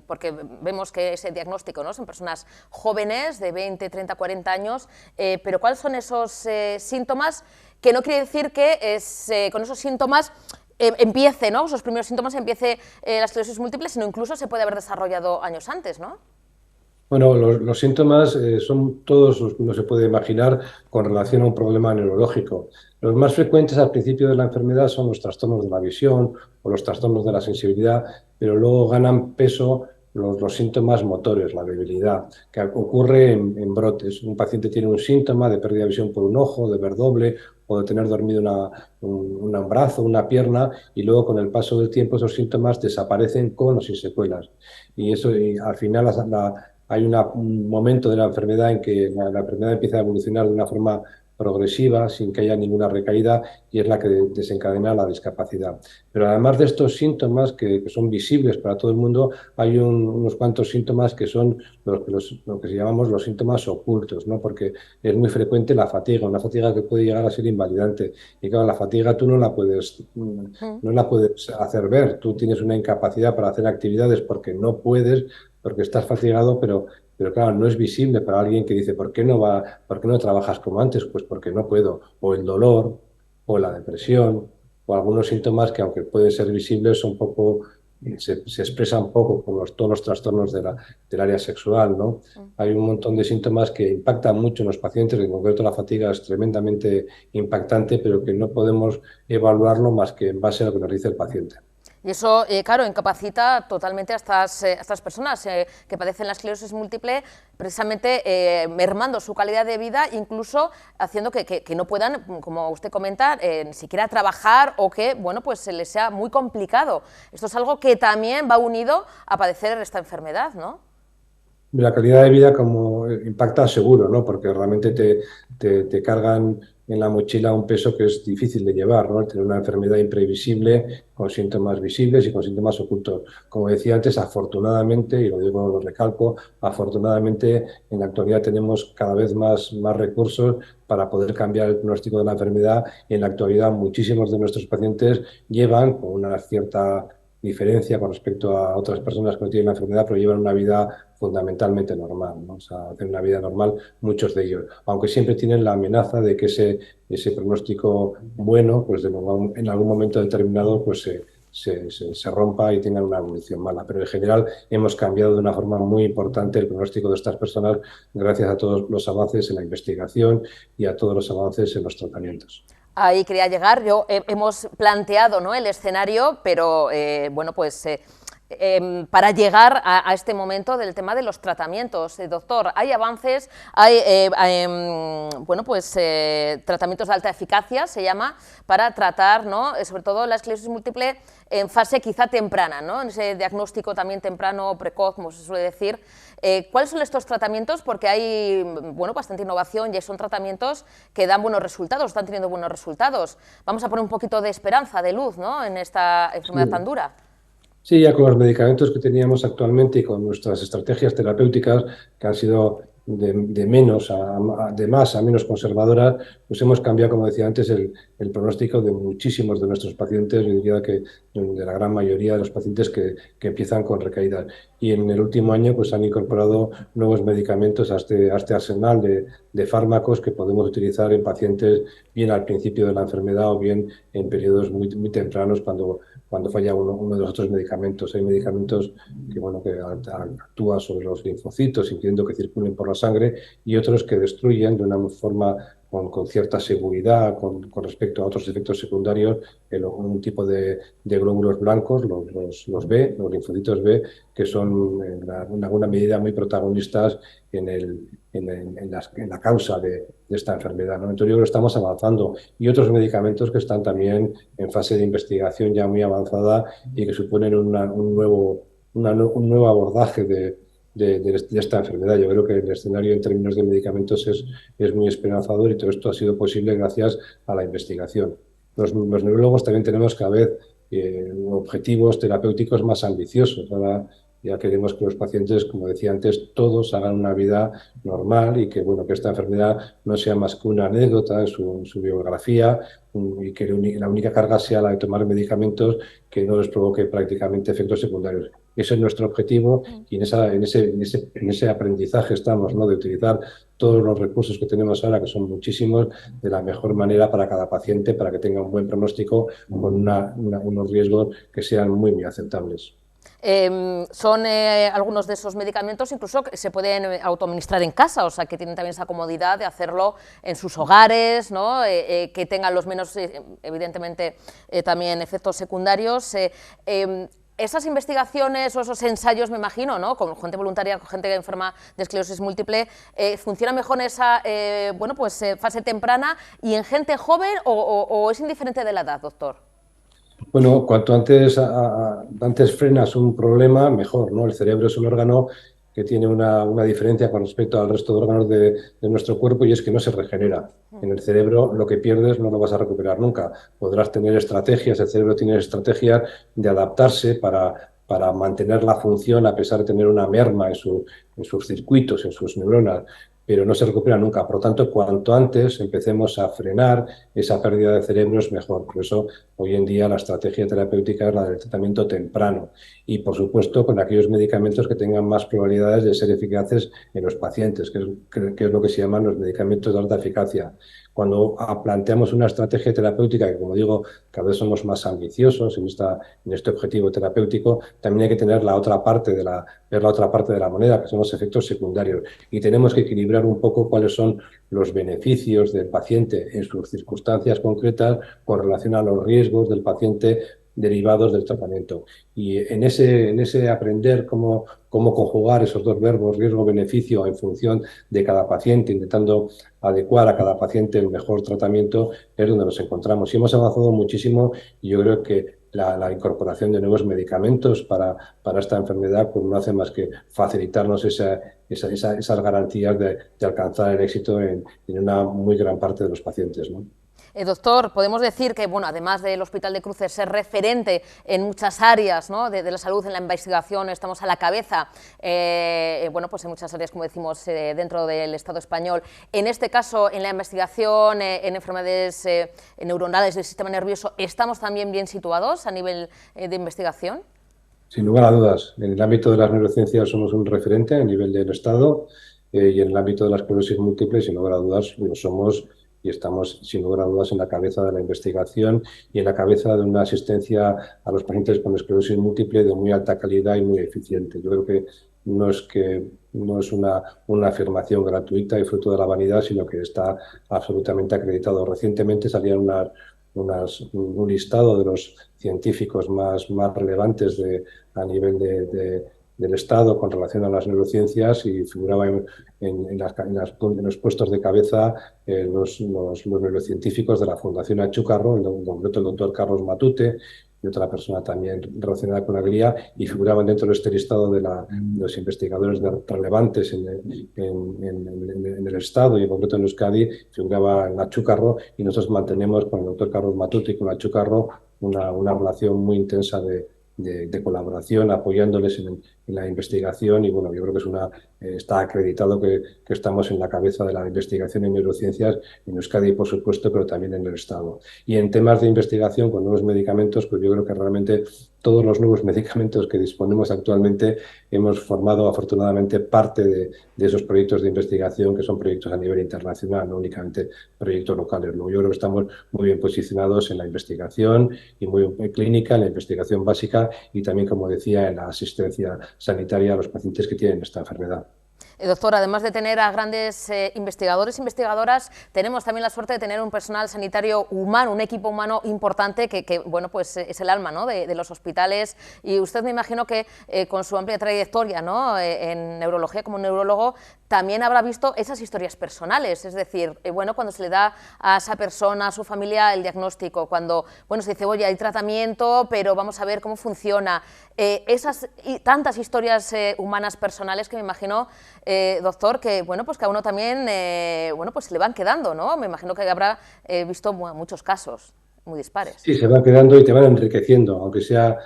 Porque vemos que ese diagnóstico, ¿no?, son personas jóvenes de 20, 30, 40 años, pero ¿cuáles son esos síntomas? Que no quiere decir que con esos síntomas empiece, ¿no?, esos primeros síntomas empiece la esclerosis múltiple, sino incluso se puede haber desarrollado años antes, ¿no? Bueno, los síntomas son todos los que uno se puede imaginar con relación a un problema neurológico. Los más frecuentes al principio de la enfermedad son los trastornos de la visión o los trastornos de la sensibilidad, pero luego ganan peso los síntomas motores, la debilidad, que ocurre en brotes. Un paciente tiene un síntoma de pérdida de visión por un ojo, de ver doble o de tener dormido un brazo, una pierna, y luego con el paso del tiempo esos síntomas desaparecen con o sin secuelas. Y al final hay un momento de la enfermedad en que la enfermedad empieza a evolucionar de una forma progresiva, sin que haya ninguna recaída, y es la que desencadena la discapacidad. Pero además de estos síntomas que son visibles para todo el mundo, hay unos cuantos síntomas que son lo que llamamos los síntomas ocultos, ¿no? Porque es muy frecuente la fatiga, una fatiga que puede llegar a ser invalidante. Y claro, la fatiga tú no la puedes hacer ver, tú tienes una incapacidad para hacer actividades porque no puedes, porque estás fatigado, pero claro, no es visible para alguien que dice, ¿por qué no trabajas como antes? Pues porque no puedo. O el dolor, o la depresión, o algunos síntomas que, aunque pueden ser visibles, son poco, se expresan poco, como todos los trastornos del área sexual, ¿no? Hay un montón de síntomas que impactan mucho en los pacientes, en concreto la fatiga es tremendamente impactante, pero que no podemos evaluarlo más que en base a lo que nos dice el paciente. Y eso, claro, incapacita totalmente a estas personas que padecen la esclerosis múltiple, precisamente mermando su calidad de vida, incluso haciendo que no puedan, como usted comenta, ni siquiera trabajar, o que, bueno, pues se les sea muy complicado. Esto es algo que también va unido a padecer esta enfermedad, ¿no? La calidad de vida como impacta seguro, ¿no? Porque realmente te cargan en la mochila un peso que es difícil de llevar, ¿no? Tener una enfermedad imprevisible, con síntomas visibles y con síntomas ocultos. Como decía antes, afortunadamente, y lo recalco, afortunadamente en la actualidad tenemos cada vez más recursos para poder cambiar el pronóstico de la enfermedad, y en la actualidad muchísimos de nuestros pacientes llevan, con una cierta diferencia con respecto a otras personas que no tienen la enfermedad, pero llevan una vida fundamentalmente normal, ¿no? O sea, hacen una vida normal muchos de ellos, aunque siempre tienen la amenaza de que ese pronóstico bueno, pues en algún momento determinado, pues se rompa y tengan una evolución mala. Pero en general hemos cambiado de una forma muy importante el pronóstico de estas personas gracias a todos los avances en la investigación y a todos los avances en los tratamientos. Ahí quería llegar. Hemos planteado, ¿no?, el escenario, pero bueno, pues para llegar a este momento del tema de los tratamientos, doctor, hay avances, hay bueno, pues tratamientos de alta eficacia, se llama, para tratar, ¿no?, sobre todo la esclerosis múltiple en fase quizá temprana, ¿no?, en ese diagnóstico también temprano, precoz, como se suele decir. ¿Cuáles son estos tratamientos? Porque hay, bueno, bastante innovación y son tratamientos que dan buenos resultados, están teniendo buenos resultados. Vamos a poner un poquito de esperanza, de luz, ¿no?, en esta enfermedad tan dura. Sí, ya con los medicamentos que teníamos actualmente y con nuestras estrategias terapéuticas, que han sido de más a menos conservadoras, pues hemos cambiado, como decía antes, el pronóstico de muchísimos de nuestros pacientes, yo diría que de la gran mayoría de los pacientes que empiezan con recaídas. Y en el último año pues han incorporado nuevos medicamentos a este arsenal de fármacos que podemos utilizar en pacientes bien al principio de la enfermedad o bien en periodos muy tempranos cuando falla uno de los otros medicamentos. Hay medicamentos que, bueno, que actúan sobre los linfocitos, impidiendo que circulen por la sangre, y otros que destruyen de una forma con cierta seguridad con respecto a otros efectos secundarios un tipo de glóbulos blancos, los B, los linfocitos B, que son en alguna medida muy protagonistas en la causa de esta enfermedad, ¿no? Entonces yo creo que estamos avanzando, y otros medicamentos que están también en fase de investigación ya muy avanzada y que suponen un nuevo abordaje de esta enfermedad. Yo creo que el escenario en términos de medicamentos es muy esperanzador y todo esto ha sido posible gracias a la investigación. Los neurólogos también tenemos cada vez objetivos terapéuticos más ambiciosos. Ahora ya queremos que los pacientes, como decía antes, todos hagan una vida normal y que, bueno, que esta enfermedad no sea más que una anécdota en su biografía y que la única carga sea la de tomar medicamentos que no les provoque prácticamente efectos secundarios. Ese es nuestro objetivo y en ese aprendizaje estamos, ¿no? De utilizar todos los recursos que tenemos ahora, que son muchísimos, de la mejor manera para cada paciente, para que tenga un buen pronóstico con unos riesgos que sean muy, muy aceptables. Son algunos de esos medicamentos incluso que se pueden autoadministrar en casa, o sea que tienen también esa comodidad de hacerlo en sus hogares, ¿no? Que tengan los menos, evidentemente, también efectos secundarios. Esas investigaciones o esos ensayos, me imagino, ¿no? Con gente voluntaria, con gente enferma de esclerosis múltiple, ¿funciona mejor en esa fase temprana y en gente joven o es indiferente de la edad, doctor? Bueno, cuanto antes frenas un problema, mejor, ¿no? El cerebro es un órgano que tiene una diferencia con respecto al resto de órganos de nuestro cuerpo y es que no se regenera. En el cerebro lo que pierdes no lo vas a recuperar nunca. Podrás tener estrategias, el cerebro tiene estrategias de adaptarse para mantener la función a pesar de tener una merma en sus circuitos, en sus neuronas, pero no se recupera nunca. Por lo tanto, cuanto antes empecemos a frenar esa pérdida de cerebro es mejor. Por eso, hoy en día la estrategia terapéutica es la del tratamiento temprano y, por supuesto, con aquellos medicamentos que tengan más probabilidades de ser eficaces en los pacientes, que es lo que se llaman los medicamentos de alta eficacia. Cuando planteamos una estrategia terapéutica, que como digo, cada vez somos más ambiciosos en este objetivo terapéutico, también hay que tener ver la otra parte de la moneda, que son los efectos secundarios. Y tenemos que equilibrar un poco cuáles son los beneficios del paciente en sus circunstancias concretas con relación a los riesgos del paciente derivados del tratamiento. Y en ese aprender cómo conjugar esos dos verbos, riesgo-beneficio, en función de cada paciente, intentando adecuar a cada paciente el mejor tratamiento, es donde nos encontramos. Y hemos avanzado muchísimo y yo creo que la incorporación de nuevos medicamentos para esta enfermedad pues no hace más que facilitarnos esas garantías de alcanzar el éxito en una muy gran parte de los pacientes, ¿no? Doctor, podemos decir que, bueno, además del Hospital de Cruces ser referente en muchas áreas, ¿no? de la salud, en la investigación, estamos a la cabeza, pues en muchas áreas, como decimos, dentro del Estado español. En este caso, en la investigación en enfermedades neuronales del sistema nervioso, ¿estamos también bien situados a nivel de investigación? Sin lugar a dudas. En el ámbito de las neurociencias somos un referente a nivel del Estado y en el ámbito de la esclerosis múltiple, sin lugar a dudas, lo somos y estamos, sin lugar a dudas, en la cabeza de la investigación y en la cabeza de una asistencia a los pacientes con esclerosis múltiple de muy alta calidad y muy eficiente. Yo creo que no es una afirmación gratuita y fruto de la vanidad, sino que está absolutamente acreditado. Recientemente salían un listado de los científicos más relevantes a nivel del Estado con relación a las neurociencias y figuraba en los puestos de cabeza los neurocientíficos de la Fundación Achúcarro, en concreto el doctor Carlos Matute y otra persona también relacionada con la GLIA, y figuraban dentro de este listado de los investigadores relevantes en el Estado y en concreto en Euskadi, figuraba en Achúcarro, y nosotros mantenemos con el doctor Carlos Matute y con Achúcarro una relación muy intensa de colaboración, apoyándoles en la investigación y bueno, yo creo que está acreditado que estamos en la cabeza de la investigación en neurociencias en Euskadi, por supuesto, pero también en el Estado. Y en temas de investigación con nuevos medicamentos, pues yo creo que realmente todos los nuevos medicamentos que disponemos actualmente hemos formado afortunadamente parte de esos proyectos de investigación que son proyectos a nivel internacional, no únicamente proyectos locales. Luego yo creo que estamos muy bien posicionados en la investigación y muy clínica, en la investigación básica y también, como decía, en la asistencia sanitaria a los pacientes que tienen esta enfermedad. Doctor, además de tener a grandes investigadores e investigadoras, tenemos también la suerte de tener un personal sanitario humano, un equipo humano importante que bueno, pues es el alma, ¿no? de los hospitales, y usted me imagino que con su amplia trayectoria, ¿no? en neurología como neurólogo también habrá visto esas historias personales, es decir, bueno, cuando se le da a esa persona, a su familia, el diagnóstico, cuando, bueno, se dice, oye, hay tratamiento, pero vamos a ver cómo funciona, esas y tantas historias humanas personales que me imagino, doctor, que, bueno, pues que a uno también, bueno, pues se le van quedando, ¿no? Me imagino que habrá visto muchos casos muy dispares. Sí, se van quedando y te van enriqueciendo, aunque sea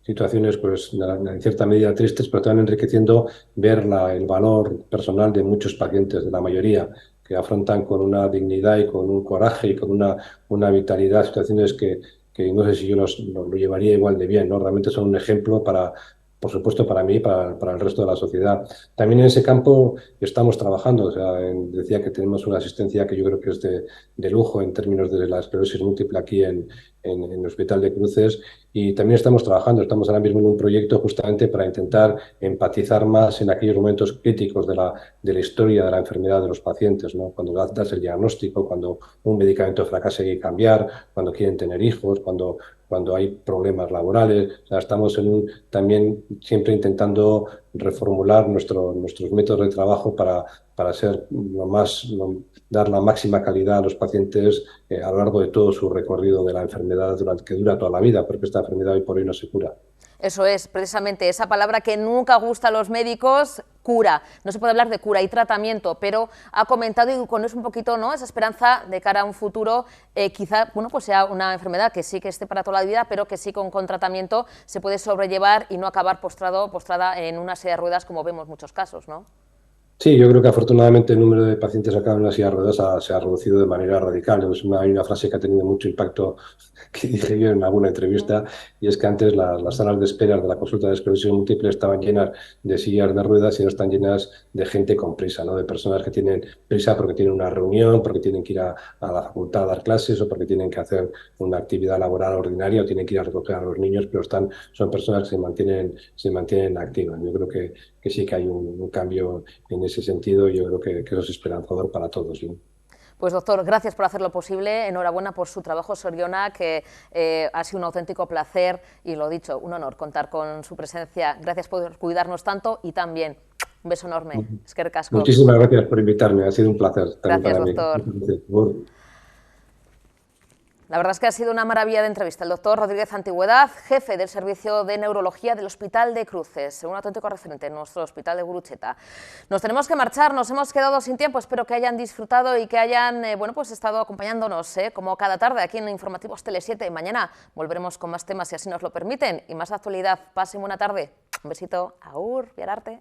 situaciones pues en cierta medida tristes, pero te van enriqueciendo ver el valor personal de muchos pacientes, de la mayoría, que afrontan con una dignidad y con un coraje y con una vitalidad situaciones que no sé si yo lo llevaría igual de bien, ¿no? Realmente son un ejemplo por supuesto, para mí y para el resto de la sociedad. También en ese campo estamos trabajando. O sea, decía que tenemos una asistencia que yo creo que es de lujo en términos de la esclerosis múltiple aquí en el Hospital de Cruces, y también estamos trabajando, estamos ahora mismo en un proyecto justamente para intentar empatizar más en aquellos momentos críticos de la historia de la enfermedad de los pacientes, ¿no? Cuando das el diagnóstico, cuando un medicamento fracasa y hay que cambiar, cuando quieren tener hijos, cuando hay problemas laborales. O sea, estamos también siempre intentando reformular nuestros métodos de trabajo para ser dar la máxima calidad a los pacientes a lo largo de todo su recorrido de la enfermedad que dura toda la vida, porque esta enfermedad hoy por hoy no se cura. Eso es, precisamente, esa palabra que nunca gusta a los médicos, cura. No se puede hablar de cura y tratamiento, pero ha comentado, y con eso un poquito, ¿no?, esa esperanza de cara a un futuro, quizá, bueno, pues sea una enfermedad que sí que esté para toda la vida, pero que sí con tratamiento se puede sobrellevar y no acabar postrada en una silla de ruedas, como vemos muchos casos, ¿no? Sí, yo creo que afortunadamente el número de pacientes acá en la silla de ruedas se ha reducido de manera radical. Hay una frase que ha tenido mucho impacto que dije yo en alguna entrevista, y es que antes las salas de espera de la consulta de esclerosis múltiple estaban llenas de sillas de ruedas y no están llenas de gente con prisa, ¿no? De personas que tienen prisa porque tienen una reunión, porque tienen que ir a la facultad a dar clases o porque tienen que hacer una actividad laboral ordinaria o tienen que ir a recoger a los niños, pero son personas que se mantienen activas. Yo creo que sí que hay un cambio en ese sentido, y yo creo que eso es esperanzador para todos, ¿no? Pues doctor, gracias por hacerlo posible, enhorabuena por su trabajo, Soriona, que ha sido un auténtico placer y, lo dicho, un honor contar con su presencia. Gracias por cuidarnos tanto y también un beso enorme. Eskerrik asko. Muchísimas gracias por invitarme, ha sido un placer. Gracias, para doctor. mí. La verdad es que ha sido una maravilla de entrevista. El doctor Rodríguez Antigüedad, jefe del Servicio de Neurología del Hospital de Cruces, un auténtico referente en nuestro Hospital de Gurutzeta. Nos tenemos que marchar, nos hemos quedado sin tiempo, espero que hayan disfrutado y que hayan bueno, pues estado acompañándonos como cada tarde aquí en Informativos Tele7. Mañana volveremos con más temas si así nos lo permiten y más actualidad. Pasen buena tarde. Un besito. Agur, Viararte.